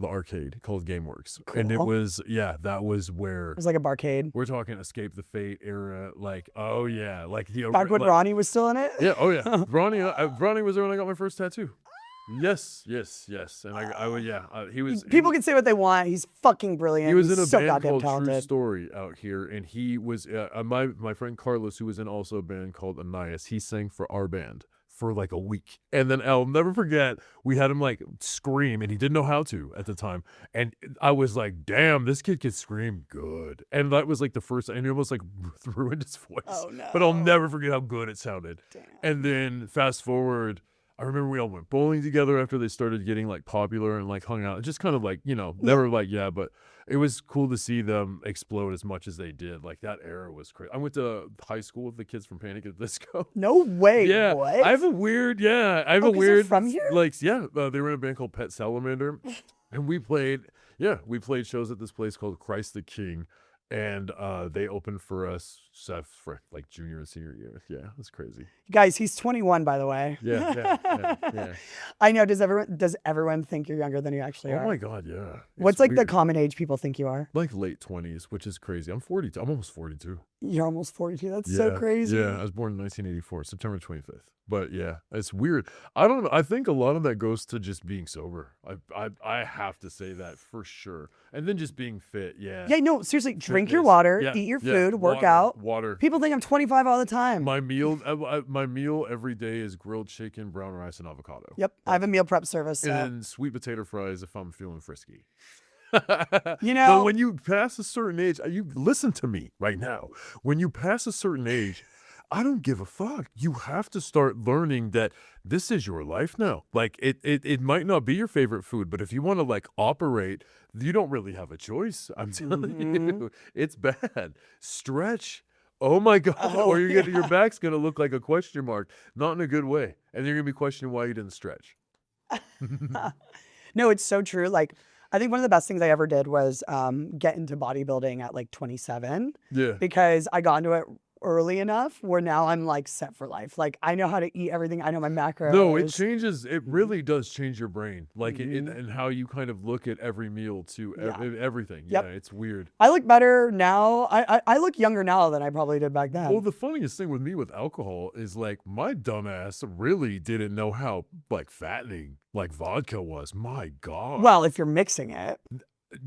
arcade called GameWorks, and it Cool. was that was where It was like a barcade. we're talking Escape the Fate era. Like oh yeah, like the Back when Ronnie was still in it? yeah oh yeah Ronnie was there when I got my first tattoo. Yes, and he was People can say what they want. He's fucking brilliant. He was He's in a so band goddamn called True talented. Story out here, and he was my friend Carlos, who was in also a band called Anais. He sang for our band for like a week, and then I'll never forget we had him like scream, and he didn't know how to at the time, and I was like, "Damn, this kid can scream good," and that was like the first, and he almost like ruined his voice. Oh, no. But I'll never forget how good it sounded. Damn. And then fast forward. I remember we all went bowling together after they started getting like popular and like hung out. Just kind of like, never like, but it was cool to see them explode as much as they did. Like that era was crazy. I went to high school with the kids from Panic at the Disco. No way. Yeah. What? I have a weird, Oh, 'cause they're from here? like, they were in a band called Pet Salamander. And we played shows at this place called Christ the King. And they opened for us for like junior and senior year. Yeah, that's crazy. Guys, he's 21, by the way. Yeah. I know. Does everyone think you're younger than you actually Oh are? my God, yeah. What's It's like the weird. common age people think you are? Like late 20s, which is crazy. I'm 42. I'm almost 42. You're almost 42. That's so crazy. Yeah, I was born in 1984, September 25th. But yeah, it's weird. I don't know. I think a lot of that goes to just being sober. I have to say that for sure. And then just being fit. Yeah. Yeah, no, seriously, drink your Fitness. water, Yeah, eat your yeah, food, work water, out. Water. People think I'm 25 all the time. My meal every day is grilled chicken, brown rice, and avocado. Yep, I have a meal prep service. So. And sweet potato fries if I'm feeling frisky. You But know, when you pass a certain age, you listen to me right now. When you pass a certain age, I don't give a fuck. You have to start learning that this is your life now. Like it might not be your favorite food, but if you want to like operate, you don't really have a choice. I'm telling you, it's bad. Stretch. Oh my God. Oh, Or your back's gonna look like a question mark, not in a good way. And you're gonna be questioning why you didn't stretch. no, it's so true. Like, I think one of the best things I ever did was get into bodybuilding at like 27 Yeah. because I got into it early enough where now I'm like set for life. Like I know how to eat everything. I know my macros. No, it changes. It really does change your brain, like and how you kind of look at every meal too, everything. Yep. Yeah, it's weird. I look better now. I look younger now than I probably did back then. Well, the funniest thing with me with alcohol is like my dumbass really didn't know how like fattening like vodka was. My God. Well, if you're mixing it.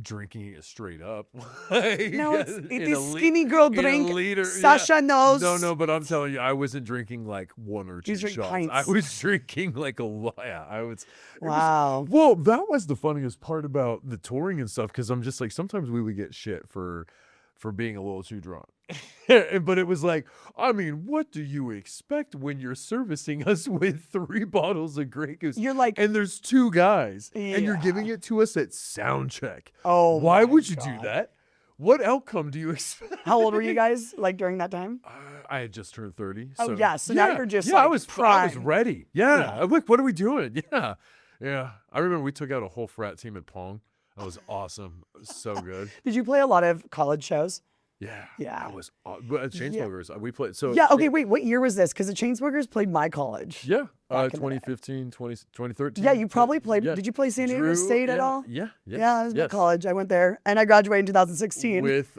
Drinking it straight up. No, it is skinny girl drink. Liter, Sasha knows. No, but I'm telling you, I wasn't drinking like 1 or 2 shots. Pints. I was drinking like a lot. Yeah, I was. Wow. Well, that was the funniest part about the touring and stuff, because I'm just like, sometimes we would get shit for being a little too drunk. But it was like, I mean, what do you expect when you're servicing us with 3 bottles of Grey Goose? You're like, and there's 2 guys, and you're giving it to us at sound check. Oh, why would you do that? What outcome do you expect? How old were you guys like during that time? I had just turned 30. Oh, yeah. So now you're just I like was prime. ready. Yeah. I'm like, what are we doing? Yeah. Yeah. I remember we took out a whole frat team at Pong. That was awesome. It was so good. Did you play a lot of college shows? Yeah. Yeah. That was Chainsmokers. We played. So yeah. Okay. Wait. What year was this? Because the Chainsmokers played my college. Yeah. Back in the day. 2015, 2013. Yeah. You probably played. Yeah. Did you play San Diego Drew, State at all? Yeah. Yeah. That was my college. I went there, and I graduated in 2016 with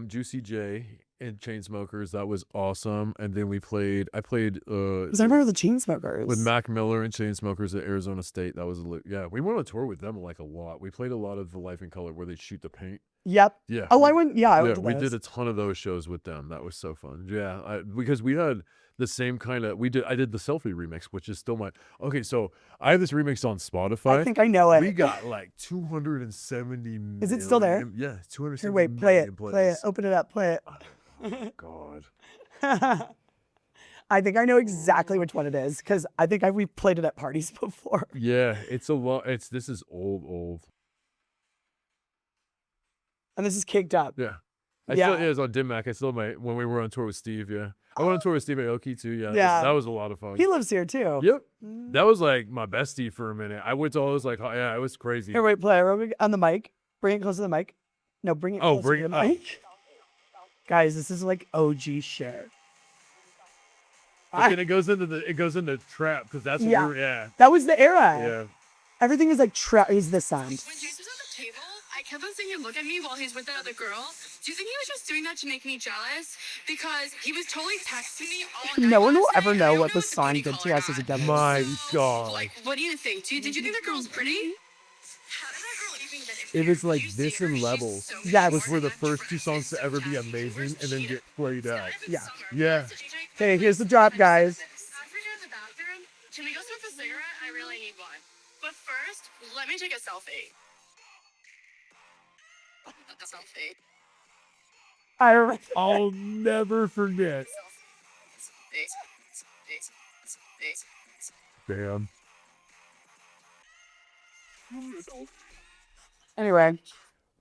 Juicy J and Chainsmokers. That was awesome. And then I played Because I remember the Chainsmokers with Mac Miller and Chainsmokers at Arizona State. That was we went on tour with them like a lot. We played a lot of the Life in Color where they shoot the paint. Yep. Yeah. Oh, I went. Yeah, I went to we those. did a ton of those shows with them. That was so fun. Yeah, because we had the same kind of. I did the Selfie remix, which is still my. Okay, so I have this remix on Spotify. I think I know it. We got like 270. Is it still there? Yeah, 270. Here, wait, play it. Plays. Play it. Open it up. Play it. Oh, God. I think I know exactly which one it is because I think we've played it at parties before. Yeah, it's a lot. This is old. And this is Caked Up. Yeah. It was on Dim Mak. I still when we were on tour with Steve, yeah. I went on tour with Steve Aoki too, yeah. Yeah. That was a lot of fun. He lives here too. Yep. That was like my bestie for a minute. I went to all those like, yeah, it was crazy. Here, wait, play it on the mic. Bring it close to the mic. No, bring it closer bring to it the up. mic. Guys, this is like OG shit. But then it goes into trap because that's what yeah. That was the era. Yeah. Everything is like trap. Is the sound. When James was at the table, I kept on seeing him look at me while he's with that other girl. Do you think he was just doing that to make me jealous? Because he was totally texting me all night. No one will last ever night. know I what don't the know song booty did to collar us as a got. demo. My God. Like, what do you think? Did you think the girl's pretty? How did that girl even get in It here? was like You see this her, in she's levels. so Yeah, it was short were the and that first 2 dress songs is to so ever be tacky. amazing Where's and then Cheetah? get played Still, out. I've been Yeah. summer. Yeah. Where's the DJ? Okay, here's the drop, guys. After you're in the bathroom, can we go smoke a cigarette? I really need one. But first, let me take a selfie. A selfie. I remember. I'll never forget. Damn. Anyway.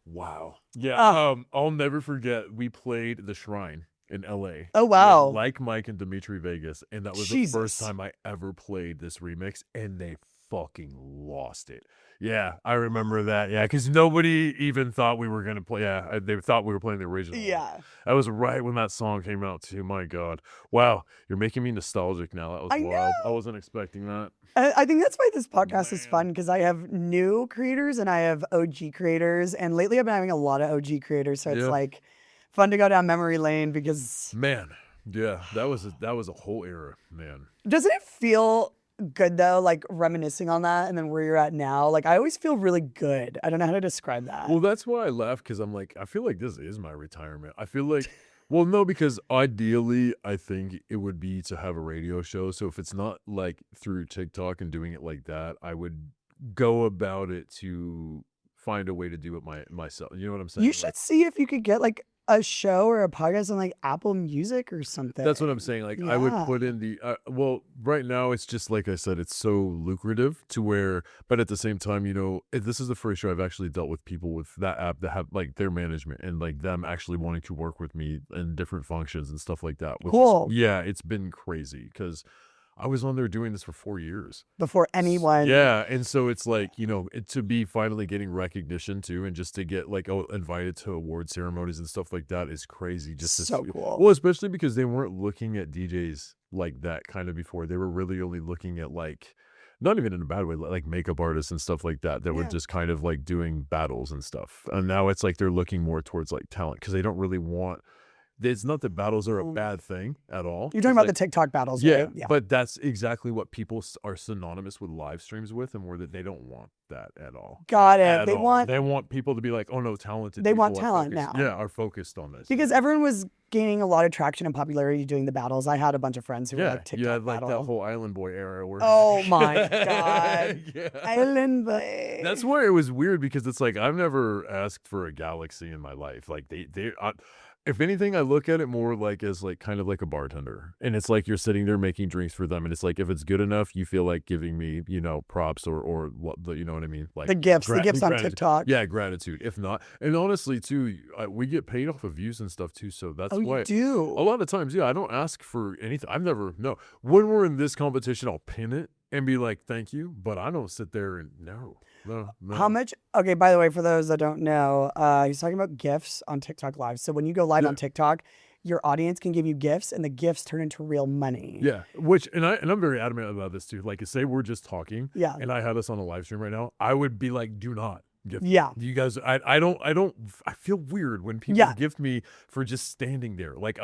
Wow. Yeah. I'll never forget. We played the Shrine in LA. Oh wow. Like Mike and Dimitri Vegas, and that was Jesus. the first time I ever played this remix, and they fucking lost it. Yeah, I remember that. Yeah, because nobody even thought we were gonna play. Yeah, they thought we were playing the original. Yeah. That was right when that song came out too. My God. Wow, you're making me nostalgic now. That was I wild. know. I wasn't expecting that. I think that's why this podcast is fun because I have new creators and I have OG creators, and lately I've been having a lot of OG creators, so it's Yeah. like fun to go down memory lane because Man, yeah, that was a whole era, man. doesn't it feel good though, like reminiscing on that and then where you're at now? Like I always feel really good. I don't know how to describe that. Well, that's why I laugh, because I'm like, I feel like this is my retirement. I feel like, well, no, because ideally, I think it would be to have a radio show. So if it's not like through TikTok and doing it like that, I would go about it to find a way to do it myself. You know what I'm saying? You Like, should see if you could get like a show or a podcast on like Apple Music or something. that's what I'm saying. Like I would Yeah. put in the, well, right now it's just, like I said, it's so lucrative to where, but at the same time, you know, this is the first year I've actually dealt with people with that app that have like their management and like them actually wanting to work with me in different functions and stuff like that. Which is- Cool. yeah, it's been crazy because I was on there doing this for 4 years. Before anyone. Yeah, and so it's like, to be finally getting recognition too, and just to get like invited to award ceremonies and stuff like that is crazy. Just So cool. Well, especially because they weren't looking at DJs like that kind of before. They were really only looking at like, not even in a bad way, like makeup artists and stuff like that were just kind of like doing battles and stuff. And now it's like they're looking more towards like talent, because they don't really want. It's not that battles are a bad thing at all. You're talking about the TikTok battles, right? Yeah, but that's exactly what people are synonymous with live streams with, and more that they don't want that at all. Got it. They want people to be like, oh no, talented. They want people talent now. Yeah, are focused on this. Because everyone was gaining a lot of traction and popularity doing the battles. I had a bunch of friends who were like TikTok you had like battle. that whole Island Boy era where. Oh my God. Island Boy. That's why it was weird, because it's like I've never asked for a galaxy in my life. Like if anything, I look at it more like as like kind of like a bartender, and it's like you're sitting there making drinks for them, and it's like if it's good enough, you feel like giving me, props or what you know what I mean, like the gifts on TikTok. Yeah, gratitude. If not, and honestly too, we get paid off of views and stuff too, so that's why. You do. A lot of times, I don't ask for anything. I've never when we're in this competition, I'll pin it and be like, thank you, but I don't sit there and no. How much? Okay, by the way, for those that don't know, he's talking about gifts on TikTok Live. So when you go live on TikTok, your audience can give you gifts, and the gifts turn into real money. Yeah, I'm very adamant about this too. Like, say we're just talking, and I had us on a live stream right now, I would be like, do not gift me. You guys, I feel weird when people gift me for just standing there. Like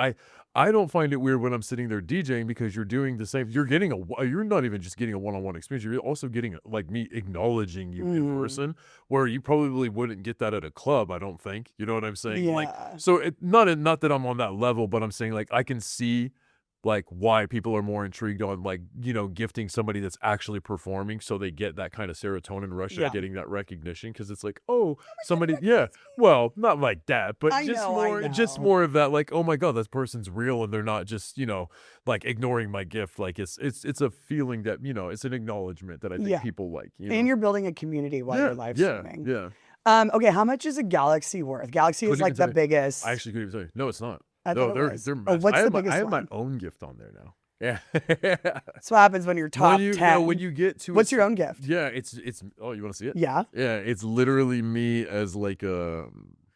I don't find it weird when I'm sitting there DJing, because you're doing the same. You're not even just getting a one-on-one experience. You're also getting like me acknowledging you in person, where you probably wouldn't get that at a club. I don't think. You know what I'm saying? Yeah. Like, so not that I'm on that level, but I'm saying like I can see like why people are more intrigued on like, gifting somebody that's actually performing, so they get that kind of serotonin rush of getting that recognition, because it's like, somebody, well, not like that, but just more of that, like, oh my God, that person's real, and they're not just, like ignoring my gift. Like it's a feeling that, it's an acknowledgement that I think people like. And you're building a community while you're live streaming. Yeah. Okay, how much is a Galaxy worth? Galaxy is like the biggest. I actually couldn't even tell you. No, it's not. No, they're what's the biggest I have one? my own gift on there now. Yeah. That's what happens when you're top 10. When you get to what's your own gift? Yeah, it's oh, you want to see it? Yeah. Yeah, it's literally me as like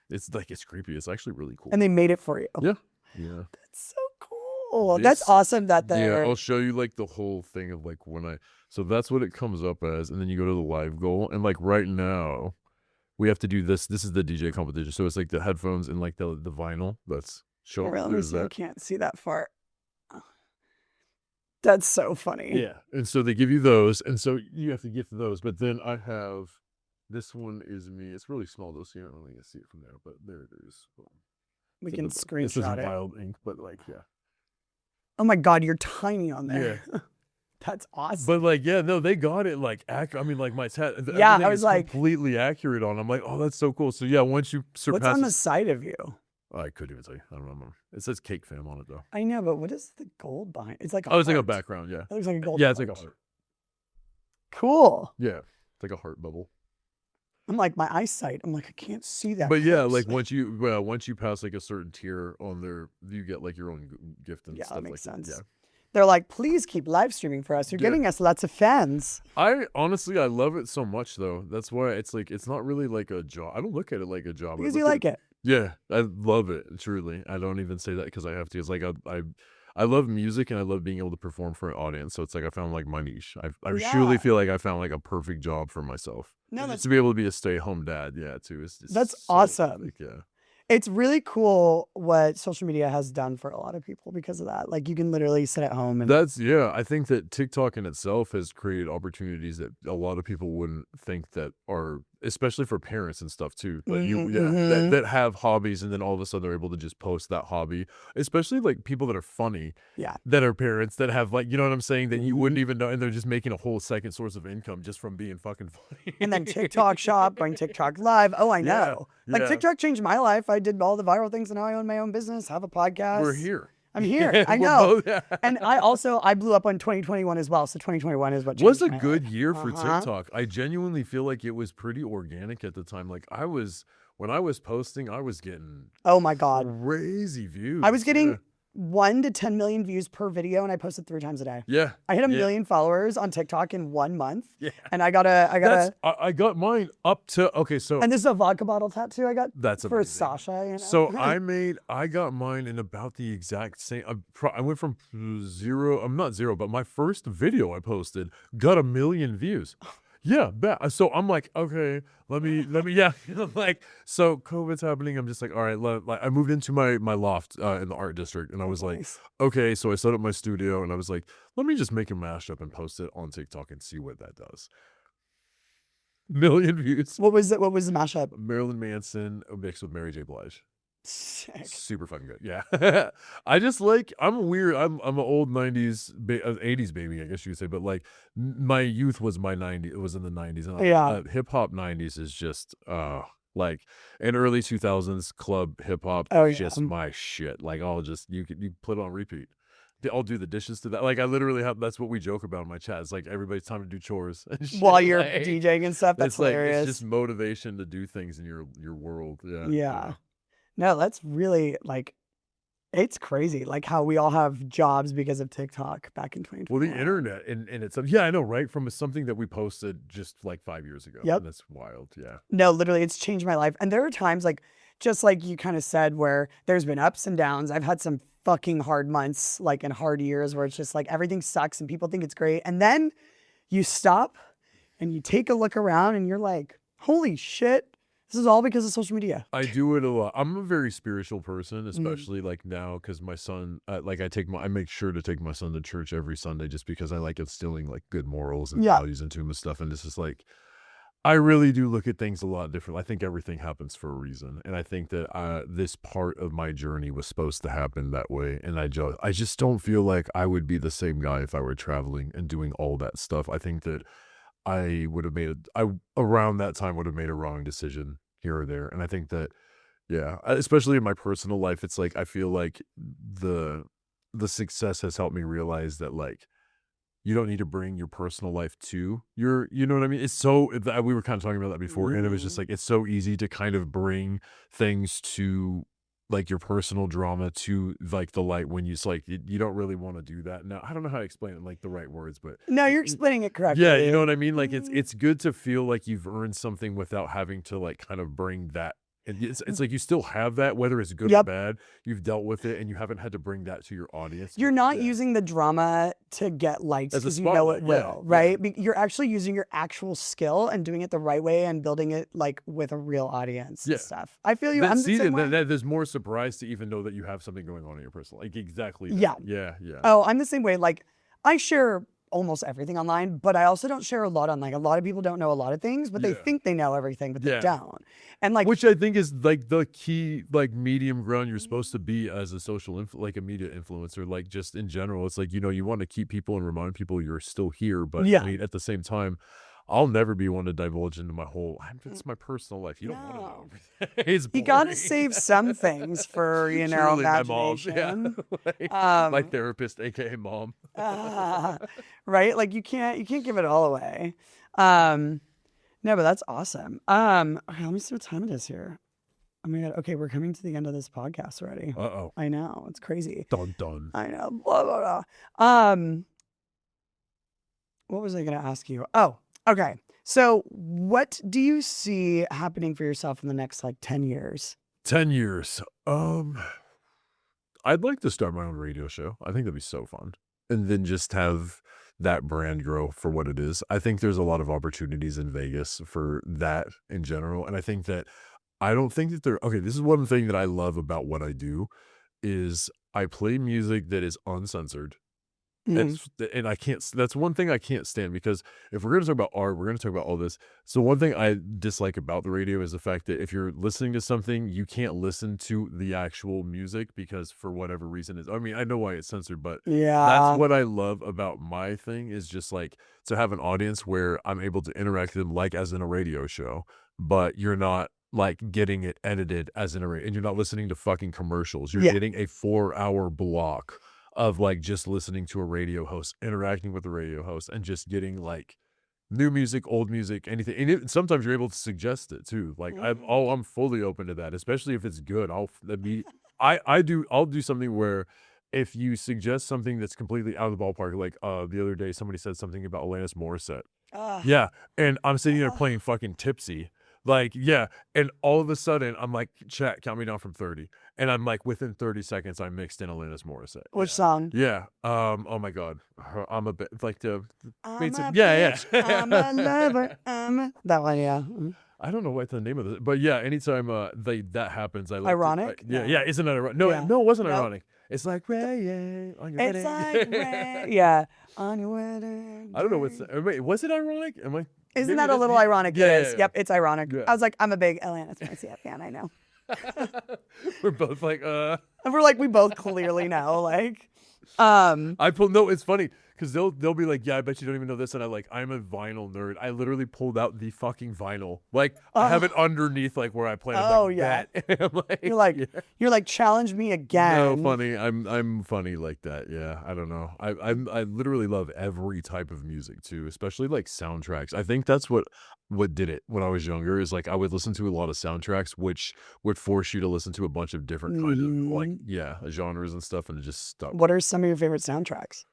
it's creepy. It's actually really cool. And they made it for you. Yeah. That's so cool. That's awesome that they're I'll show you like the whole thing of like so that's what it comes up as, and then you go to the live goal, and like right now we have to do this. This is the DJ competition. So it's like the headphones and like the vinyl. That's show. Let me see. I can't see that far. That's so funny. Yeah. And so they give you those, and so you have to gift those. But then I have this one is me. It's really small though, so you don't really get to see it from there. But there it is. We can screenshot this is it. Wylde ink, but like Oh my God, you're tiny on there. Yeah. That's awesome. But like, they got it like I mean, like my tat. I was like completely accurate on. I'm like, oh, that's so cool. So yeah, once you surpass. What's on the side of you? I couldn't even tell you. I don't remember. It says Cake Fam on it though. I know, but what is the gold behind? It's like it's like a background. Yeah. It looks like a gold. Yeah, it's like a heart. Cool. Yeah, it's like a heart bubble. I'm like my eyesight. I'm like I can't see that. But yeah, like once you pass like a certain tier on there, you get like your own gift and stuff. That makes like sense. Yeah. They're like, please keep live streaming for us. You're getting us lots of fans. I love it so much though. That's why it's like it's not really like a job. I don't look at it like a job. Because you like it. Yeah, I love it. Truly, I don't even say that because I have to. It's like I love music, and I love being able to perform for an audience. So it's like I found like my niche. I truly feel like I found like a perfect job for myself. No, that's to be able to be a stay-at-home dad. Yeah, too. That's awesome. Like, yeah. It's really cool what social media has done for a lot of people because of that. Like you can literally sit at home and I think that TikTok in itself has created opportunities that a lot of people wouldn't think that are, especially for parents and stuff too. But that have hobbies, and then all of a sudden they're able to just post that hobby, especially like people that are funny, that are parents that have like, you know what I'm saying, that you wouldn't even know, and they're just making a whole second source of income just from being fucking funny. And then TikTok shop, bring TikTok live. Oh, I know. Like TikTok changed my life. I did all the viral things, and now I own my own business, have a podcast. We're here. I'm here. I know. And I blew up on 2021 as well. So 2021 is what was a good year for TikTok. I genuinely feel like it was pretty organic at the time. Like when I was posting, I was getting oh my God, crazy views. I was getting 1 to 10 million views per video, and I posted 3 times a day. Yeah. I hit a million followers on TikTok in 1 month. Yeah. And I got got mine up to, okay, so. And this is a vodka bottle tattoo I got That's for amazing. Sasha, you know? So I got mine in about the exact same, I went from 0, I'm not 0, but my first video I posted got 1 million views. Yeah, so I'm like, okay, let me, yeah, like, so COVID's happening. I'm just like, all right, like, I moved into my loft in the art district, and I was like, okay, so I set up my studio, and I was like, let me just make a mashup and post it on TikTok and see what that does. 1 million views. What was it? What was the mashup? Marilyn Manson mixed with Mary J. Blige. Sick. Super fucking good. Yeah. I just like, I'm weird. I'm an old 90s, 80s baby, I guess you could say. But like my youth was my 90s. It was in the 90s. And Yeah. Hip hop 90s is just, like in early 2000s club hip hop, just my shit. Like I'll just, you put it on repeat. I'll do the dishes to that. Like I literally have, that's what we joke about in my chat. It's like everybody's time to do chores. While you're DJing and stuff. That's hilarious. It's just motivation to do things in your world. Yeah. Yeah. No, that's really like, it's crazy. Like how we all have jobs because of TikTok back in 2020. Well, the internet and it's, yeah, I know, right? From something that we posted just like 5 years ago. Yep. That's wild. Yeah. No, literally, it's changed my life. And there are times like, just like you kind of said, where there's been ups and downs. I've had some fucking hard months, like in hard years where it's just like everything sucks and people think it's great. And then you stop and you take a look around and you're like, holy shit. This is all because of social media. I do it a lot. I'm a very spiritual person, especially like now, because my son, like I make sure to take my son to church every Sunday just because I like instilling like good morals and values into him and stuff. And it's just like, I really do look at things a lot different. I think everything happens for a reason. And I think that this part of my journey was supposed to happen that way. And I just don't feel like I would be the same guy if I were traveling and doing all that stuff. I think that I would have around that time would have made a wrong decision here or there. And I think that, yeah, especially in my personal life, it's like, I feel like the success has helped me realize that like, you don't need to bring your personal life to you know what I mean? It's so, we were kind of talking about that before, and it was just like, it's so easy to kind of bring things to like your personal drama to like the light when you like, you don't really want to do that. Now, I don't know how to explain it in like the right words, but no, you're explaining it correctly. Yeah, you know what I mean? Like it's good to feel like you've earned something without having to like kind of bring that. And it's like you still have that, whether it's good or bad. You've dealt with it, and you haven't had to bring that to your audience. You're not using the drama to get likes because you know it will, right? You're actually using your actual skill and doing it the right way and building it like with a real audience and stuff. I feel you. There's more surprise to even know that you have something going on in your personal, like exactly. Yeah. Oh, I'm the same way. Like I share almost everything online, but I also don't share a lot online. A lot of people don't know a lot of things, but they think they know everything, but they don't. And like, which I think is like the key, like medium ground you're supposed to be as a like a media influencer, like just in general. It's like, you know, you want to keep people and remind people you're still here, but I mean, at the same time, I'll never be one to divulge into my whole, it's my personal life. You don't want to know everything. You got to save some things for, you know, imagination. My therapist, aka mom. Right? Like you can't give it all away. No, but that's awesome. Okay, let me see what time it is here. Oh my God. Okay, we're coming to the end of this podcast already. Uh-oh. I know. It's crazy. Dun dun. I know. Blah, blah, blah. What was I going to ask you? Oh, okay. So what do you see happening for yourself in the next like 10 years? 10 years. I'd like to start my own radio show. I think that'd be so fun. And then just have that brand grow for what it is. I think there's a lot of opportunities in Vegas for that in general. And I think that this is one thing that I love about what I do is I play music that is uncensored. And that's one thing I can't stand, because if we're going to talk about art, we're going to talk about all this. So one thing I dislike about the radio is the fact that if you're listening to something, you can't listen to the actual music because for whatever reason I mean, I know why it's censored, but that's what I love about my thing is just like to have an audience where I'm able to interact with them like as in a radio show, but you're not like getting it edited as in a radio, and you're not listening to fucking commercials. You're getting a 4-hour block of like just listening to a radio host, interacting with the radio host, and just getting like new music, old music, anything. And sometimes you're able to suggest it too. Like I'm fully open to that, especially if it's good. I'll do something where if you suggest something that's completely out of the ballpark, like the other day somebody said something about Alanis Morissette. Yeah, and I'm sitting there playing fucking Tipsy. Like, yeah, and all of a sudden I'm like, chat, count me down from 30. And I'm like, within 30 seconds, I mixed in Alanis Morissette. Which song? Yeah. Oh my God. I'm a bit like the I'm a yeah. I'm a lover. That one, yeah. I don't know what the name of it, but yeah, anytime that happens, I like Ironic? yeah, isn't that ironic? No, Yeah. no, it wasn't Nope. ironic. It's like Ray on your It's wedding. like rain. Yeah. On your wedding. I don't know what's wait, was it ironic? Am I Isn't maybe that a it little ironic? Yeah, It yeah, is. yeah. Yep, it's ironic. Yeah. I was like, I'm a big Alanis Morissette fan. I know. We're both like And we're like, we both clearly know. Like, no, it's funny because they'll be like, yeah, I bet you don't even know this, and I'm a vinyl nerd. I literally pulled out the fucking vinyl, like I have it underneath like where I play. I'm like, yeah. that. I'm like, you're like, challenge me again. no, funny. I'm funny like that. Yeah, I don't know. I literally love every type of music too, especially like soundtracks. I think that's what did it when I was younger is like I would listen to a lot of soundtracks, which would force you to listen to a bunch of different kind of like genres and stuff, and it just stuck. What are some of your favorite soundtracks?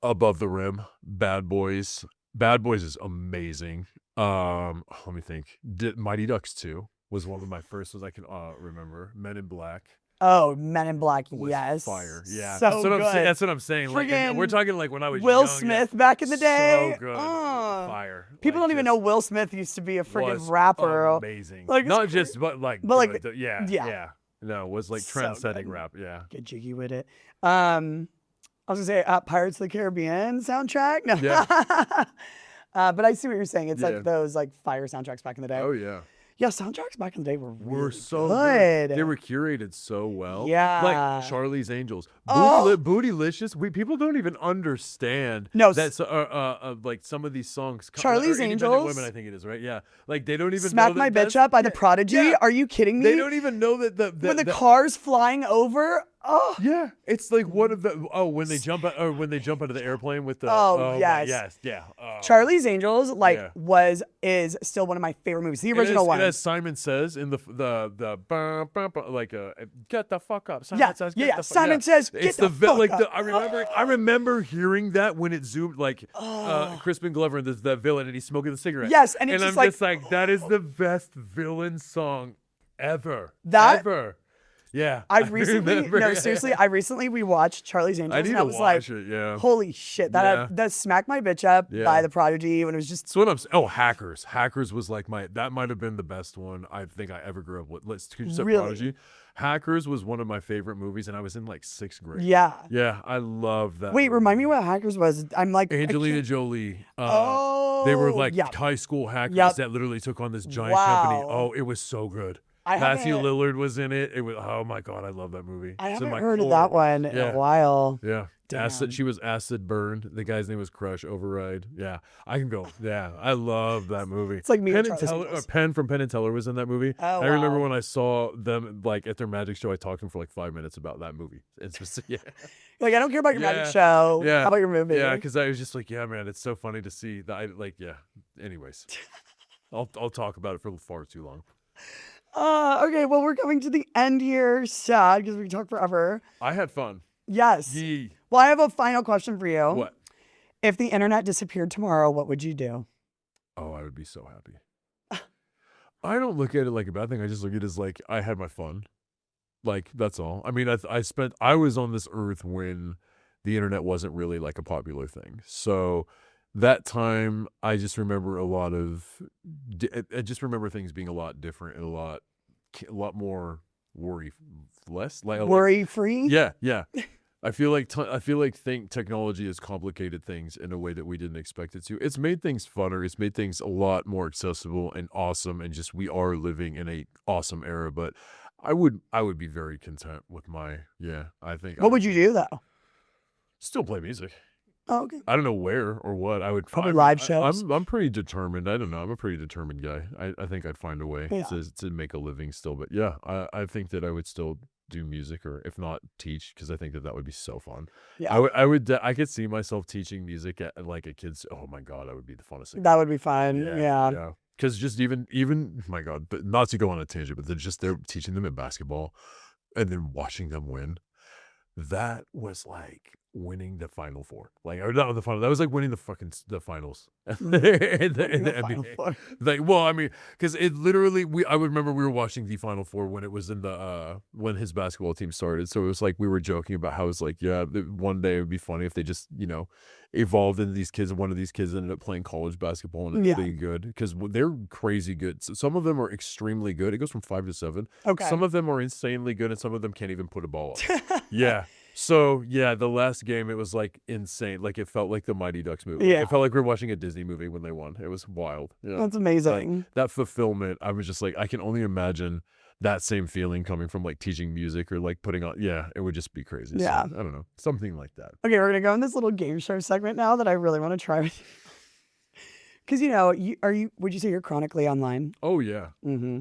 Above the Rim, Bad Boys. Bad Boys is amazing. Let me think. Mighty Ducks 2 was one of my first ones I can remember. Men in Black. Oh, Men in Black, Was yes. fire. Yeah. So that's what good. that's what I'm saying. Like, and we're talking like when I was Will young, Smith back in the day. So good. Fire. People Like, don't even just know Will Smith used to be a freaking was rapper. Amazing. Like, Not it's just, but like, yeah. No, it was like So trend-setting good. rap. Yeah. Get jiggy with it. I was gonna say Pirates of the Caribbean soundtrack. No. Yeah. But I see what you're saying. It's Yeah. like those like fire soundtracks back in the day. Oh yeah. Yeah, soundtracks back in the day were really so good. They were curated so well. Yeah. Like Charlie's Angels. Oh. Bootylicious. People don't even understand No, that's like some of these songs. Charlie's or Independent Angels? Women, I think it is, right? Yeah. Like they don't even Smack know My that Bitch Up by The Prodigy. Yeah. Are you kidding me? They don't even know that when the car's flying over. Oh. Yeah, it's like one of the when they jump out of the airplane with the yes. yeah. Charlie's Angels Yeah. is still one of my favorite movies. The original one. As Simon says in the get the fuck up. Simon Yeah, says, yeah, get the fuck Simon up. says, get It's the vi- fuck like up. the, I remember hearing that when it zoomed like Crispin Glover and the villain and he's smoking the cigarette. Yes, and it's I'm just like- just like that is the best villain song ever. That- ever. Yeah. I recently remember. seriously, I recently rewatched Charlie's Angels I need and to I was watch like, it, yeah. holy shit. That Smack My Bitch Up Yeah. by The Prodigy when it was just So what I'm saying, Hackers. Hackers was like that might have been the best one I think I ever grew up with. Really? Prodigy. Hackers was one of my favorite movies, and I was in like 6th grade. yeah. Yeah, I love that. Wait, movie. remind me what Hackers was. I'm like I Angelina can't- Jolie. Oh, They were like yeah. high school hackers Yep. that literally took on this giant Wow. company. Oh, it was so good. Matthew Lillard was in it. It was oh my god, I love that movie. I It's in haven't my heard of core. that one in Yeah. a while. Yeah. Damn. She was acid burned. The guy's name was Crush Override. Yeah. I can go. Yeah. I love that movie. It's like me and Penn Charlie's Teller, Angels. Penn from Penn and Teller was in that movie. Oh, I remember wow. when I saw them like at their magic show, I talked to them for like 5 minutes about that movie. It's just yeah. Like I don't care about your Yeah. magic show. Yeah. How about your movie? Yeah, because I was just like, yeah, man, it's so funny to see that. Anyways, I'll talk about it for far too long. Okay, well we're coming to the end here. Sad because we can talk forever. I had fun. Yes. Yee. Well, I have a final question for you. What? If the internet disappeared tomorrow, what would you do? Oh, I would be so happy. I don't look at it like a bad thing. I just look at it as like I had my fun. Like that's all. I mean, I was on this earth when the internet wasn't really like a popular thing. So that time, I just remember I just remember things being a lot different and a lot more less Worry free? Yeah, yeah. I feel like technology has complicated things in a way that we didn't expect it to. It's made things funner. It's made things a lot more accessible and awesome. And just we are living in a awesome era. But I would be very content with I think. What would you do though? Still play music. Oh, okay. I don't know where or what. I would Probably live shows. I'm pretty determined. I don't know. I'm a pretty determined guy. I think I'd find a way Yeah. to make a living still. But yeah, I think that I would still do music, or if not teach, because I think that would be so fun. Yeah. I could see myself teaching music at like a kid's. Oh my god, that would be the funnest thing. That would be fun. Yeah. Because just even my god, but not to go on a tangent, but they're teaching them in basketball, and then watching them win. that was like winning the Final Four. Like, or not the final. That was like winning the finals. in the Final NBA. Four. Like, well, I mean, because it literally, I would remember we were watching the Final Four when it was in the when his basketball team started. So it was like we were joking about how it's like, yeah, one day it would be funny if they just, evolved into these kids, and one of these kids ended up playing college basketball and being good, because they're crazy good. So some of them are extremely good. It goes from 5 to 7. Okay. Some of them are insanely good, and some of them can't even put a ball up. Yeah. So yeah, the last game, it was like insane. Like it felt like the Mighty Ducks movie. Yeah. It felt like we were watching a Disney movie when they won. It was wild. Yeah. That's amazing. That fulfillment, I was just like, I can only imagine that same feeling coming from like teaching music or like putting on. Yeah, it would just be crazy. Yeah. So, I don't know, something like that. Okay, we're gonna go in this little game show segment now that I really want to try with you. Because would you say you're chronically online? Oh yeah. Mm-hmm.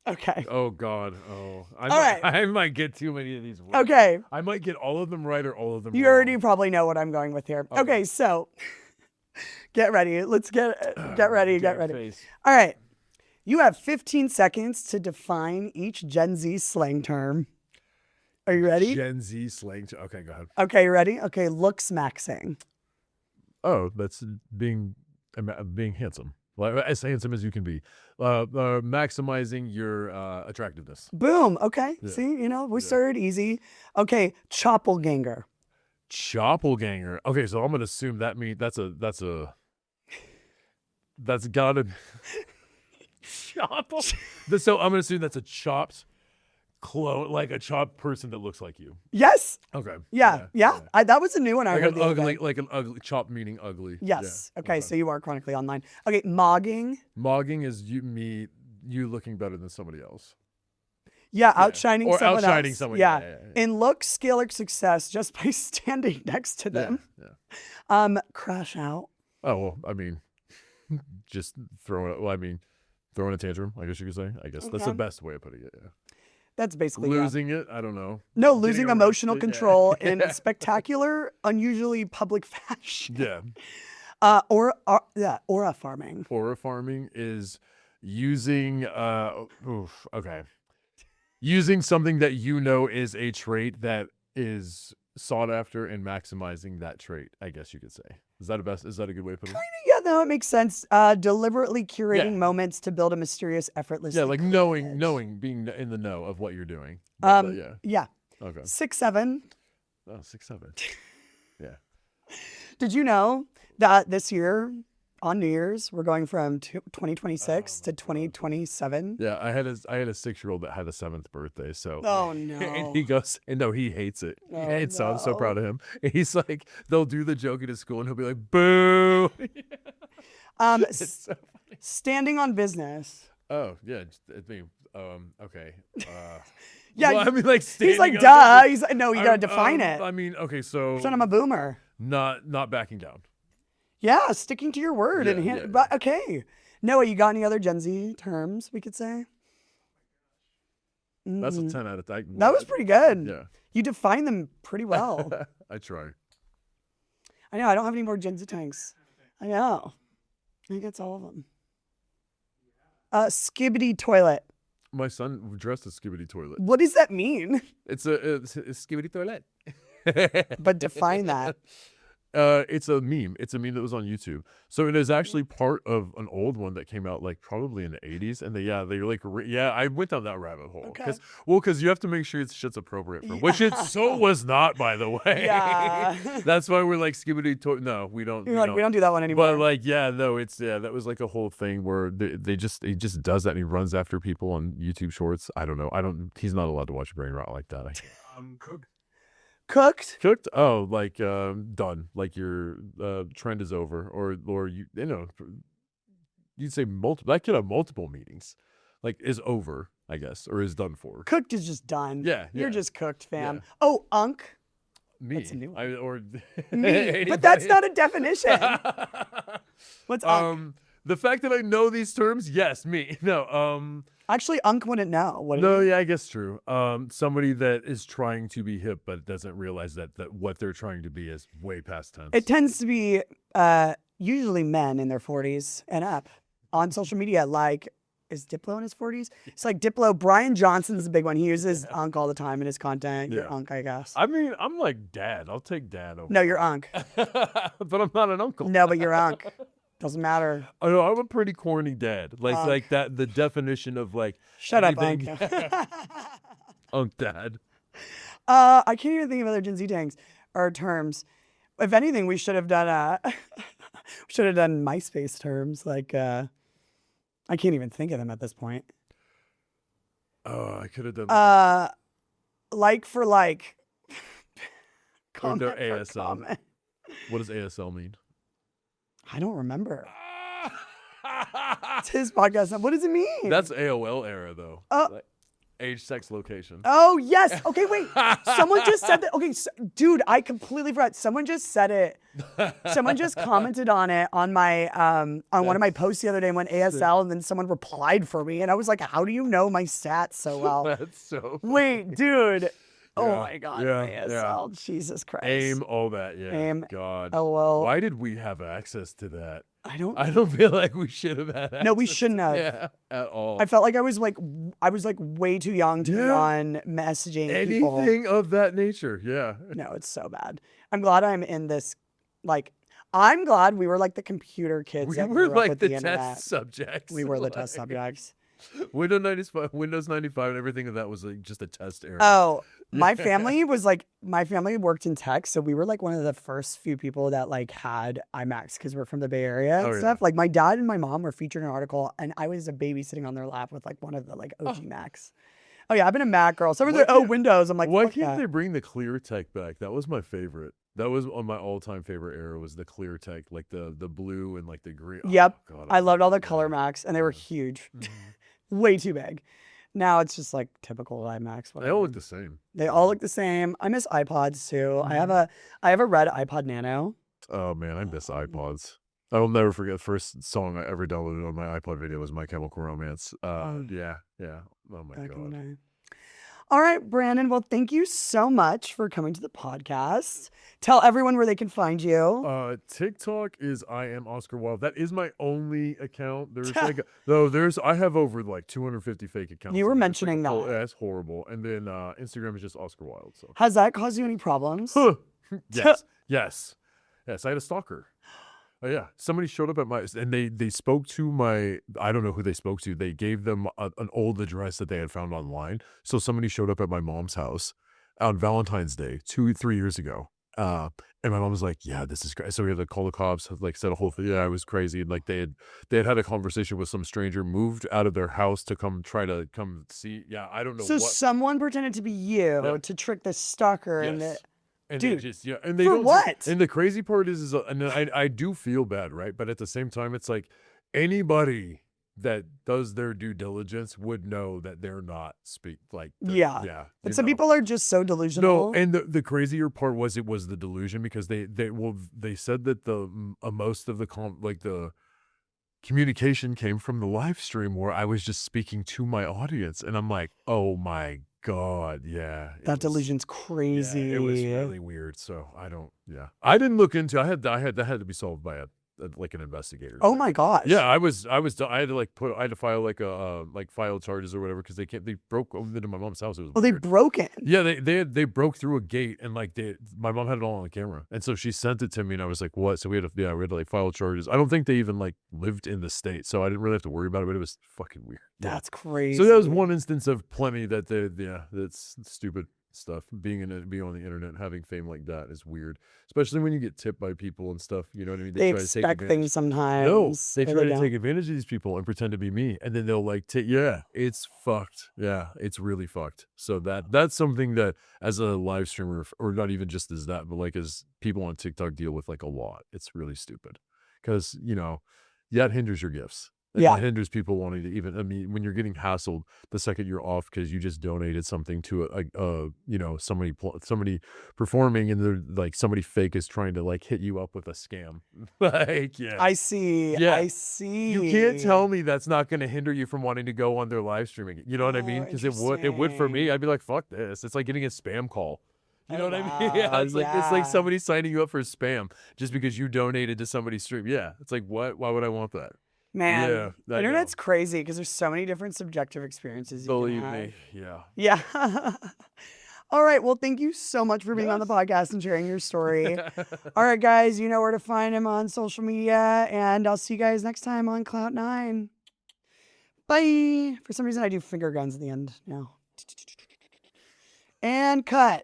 Okay. Oh God. Oh, right. I might get too many of these words. Okay. I might get all of them right or all of them You wrong. already probably know what I'm going with here. Okay, so get ready. Let's get ready. Get ready. Face. All right. You have 15 seconds to define each Gen Z slang term. Are you ready? Gen Z slang. Okay, go ahead. Okay, you ready? Okay, looks maxing. Oh, that's being handsome. Like, as handsome as you can be. Maximizing your attractiveness. Boom. Okay. Yeah. See, we started easy. Okay, choppelganger. Choppelganger. Okay, so I'm gonna assume that means that's gotta chopple. So I'm gonna assume that's a chopped clone, like a chopped person that looks like you. Yes. Okay. Yeah. That was a new one I Like heard an the other ugly, day. like an ugly chop meaning ugly. Yes. Yeah. Okay, so you are chronically online. Okay, mogging. Mogging is you looking better than somebody else. Yeah, outshining or someone outshining else. someone. Yeah. Yeah. In looks, skill, or success just by standing next to them. Yeah. Crash out. Oh well, I mean, just throwing a tantrum. I guess you could say. I guess that's the best way of putting it. Yeah. That's basically Losing it. I don't know. No, losing Getting emotional arrested, control in spectacular, unusually public fashion. Yeah. Aura farming. Aura farming is using using something that is a trait that is sought after and maximizing that trait, I guess you could say. Is that a good way to put it? Yeah, no, it makes sense. Deliberately curating moments to build a mysterious, effortless. Yeah, like knowing, being in the know of what you're doing. Yeah. Okay. 6'7". Oh, 6'7". Yeah. Did you know that this year on New Year's we're going from 2026 to 2027? Yeah, I had a 6-year-old that had a 7th birthday. So Oh no. and he goes, and no, he hates it. Oh, And so I'm so no. proud of him. And he's like, they'll do the joke at his school, and he'll be like, "Boo!" It's so funny. Standing on business. Oh yeah, okay. Yeah, well, I mean, like, he's like, standing duh. up He's like, no, you gotta define it. I mean, okay, so Son, I'm a boomer. not backing down. Yeah, sticking to your word. Yeah, But okay. Noah, you got any other Gen Z terms we could say? That's a 10 out of 10. That was pretty good. Yeah. You defined them pretty well. I try. I know. I don't have any more Gen Z tanks. I know. I think that's all of them. Skibbity toilet. My son dressed as Skibbity toilet. What does that mean? It's a Skibbity toilet. But define that. It's a meme. It's a meme that was on YouTube. So it is actually part of an old one that came out like probably in the 80s. And they're like, I went down that rabbit hole. Okay. Because you have to make sure shit's appropriate for, which it so was not, by the way. Yeah. That's why we're like Skibbity toilet. No, we don't. You're like, we don't do that one anymore. But like, that was like a whole thing where he just does that and he runs after people on YouTube Shorts. I don't know. He's not allowed to watch Brain Rot like that. Cooked? Cooked? Oh, like done. Like your trend is over, or you'd say multiple. That could have multiple meanings. Like is over, I guess, or is done for. Cooked is just done. Yeah. You're just cooked, fam. Yeah. Oh, unk. Me. That's a new one. Or Me. But that's not a definition. What's unk? The fact that I know these terms, yes, me. No, Actually, unk wouldn't know. What no, yeah, I guess true. Somebody that is trying to be hip but doesn't realize that what they're trying to be is way past tense. It tends to be usually men in their 40s and up on social media, like is Diplo in his 40s? It's like Diplo. Brian Johnson's the big one. He uses Unk all the time in his content. Your Unk, I guess. I mean, I'm like dad. I'll take dad over. No, you're Unk. But I'm not an uncle. No, but you're Unk. Doesn't matter. I know, I'm a pretty corny dad. Like that. The definition of like. Shut up, Unk. Unk dad. I can't even think of other Gen Z things or terms. If anything, we should have done Myspace terms. Like, I can't even think of them at this point. Oh, I could have done. Like for like. Comment For ASL. comment. What does ASL mean? I don't remember. It's his podcast. What does it mean? That's AOL era though. Like, age, sex, location. Oh, yes. Okay, wait. Someone just said that. Okay, dude, I completely forgot. Someone just said it. Someone just commented on it on my on one of my posts the other day and went ASL, and then someone replied for me, and I was like, how do you know my stats so well? That's so Wait, dude. Oh Yeah, my God, yeah, ASL. Jesus Christ. AIM, all that. Yeah. AIM. God. Oh, well. Why did we have access to that? I don't feel like we should have had access. No, we shouldn't have. Yeah, at all. I felt like I was way too young to be on messaging people. Anything of that nature. Yeah. No, it's so bad. I'm glad I'm in this. Like, I'm glad we were like the computer kids. We that were grew up like with the internet. test subjects. We were the test subjects. Windows 95 and everything of that was like just a test era. Oh, my family worked in tech, so we were like one of the first few people that like had iMacs because we're from the Bay Area and stuff. Like my dad and my mom were featured in an article, and I was a baby sitting on their lap with like one of the like OG Macs. Oh yeah, I've been a Mac girl. So everyone's like, Windows. I'm like, why fuck can't that. they bring the clear tech back? That was my favorite. That was on my all-time favorite era was the clear tech, like the blue and like the green. Yep. Oh, God, I loved all the color Macs, and they were huge. Way too big. Now it's just like typical iMacs. They all look the same. They all look the same. I miss iPods too. I have a red iPod Nano. Oh man, I miss iPods. I will never forget the first song I ever downloaded on my iPod video was My Chemical Romance. Yeah. Oh my Back in the God. day. All right, Brandon. Well, thank you so much for coming to the podcast. Tell everyone where they can find you. TikTok is I am Oscar Wilde. That is my only account. There's I have over like 250 fake accounts. You were It's mentioning like, that. that's horrible. And then Instagram is just Oscar Wilde. So Has that caused you any problems? yes. I had a stalker. Oh yeah, somebody showed up at my and they spoke to my I don't know who they spoke to. They gave them an old address that they had found online. So somebody showed up at my mom's house on Valentine's Day 2-3 years ago. And my mom was like, "Yeah, this is great." So we had to call the cops. Like said a whole thing. Yeah, it was crazy. And like they had a conversation with some stranger, moved out of their house to come see. Yeah, I don't know. So someone pretended to be you to trick the stalker and the. And dude, they for don't what? And the crazy part is and I do feel bad, right? But at the same time, it's like anybody that does their due diligence would know that they're not But some people are just so delusional. No, and the crazier part was it was the delusion because they said that the most of the communication came from the live stream where I was just speaking to my audience, and I'm like, oh my God, yeah. That delusion's crazy. Yeah, it was really weird. So I didn't look into. I had that had to be solved by like an investigator. Oh my gosh. Yeah, I had to file charges or whatever because they broke into my mom's house. It was they weird. broke in. Yeah, they broke through a gate and my mom had it all on camera, and so she sent it to me, and I was like, what? So we had to like file charges. I don't think they even like lived in the state, so I didn't really have to worry about it. But it was fucking weird. That's crazy. So that was one instance of plenty that that's stupid stuff. Being on the internet and having fame like that is weird, especially when you get tipped by people and stuff. You know what I mean? They expect things sometimes. No, they try to take advantage of these people and pretend to be me, and then they'll like it's fucked. Yeah, it's really fucked. So that's something that as a live streamer, or not even just as that, but like as people on TikTok deal with like a lot. It's really stupid because that hinders your gifts. It hinders people wanting to even. I mean, when you're getting hassled the second you're off because you just donated something to somebody performing, and they're like somebody fake is trying to like hit you up with a scam. I see. Yeah. I see. You can't tell me that's not going to hinder you from wanting to go on their live streaming. You know what I mean? Because it would for me. I'd be like, fuck this. It's like getting a spam call. You know what I mean? Yeah, it's like somebody signing you up for spam just because you donated to somebody's stream. Yeah, it's like what? Why would I want that? Man, Yeah, I internet's know. crazy because there's so many different subjective experiences you Believe can have. me, yeah. Yeah. All right. Well, thank you so much for being on the Yes. podcast and sharing your story. All right, guys, you know where to find him on social media, and I'll see you guys next time on Clout 9. Bye. For some reason, I do finger guns at the end now. And cut.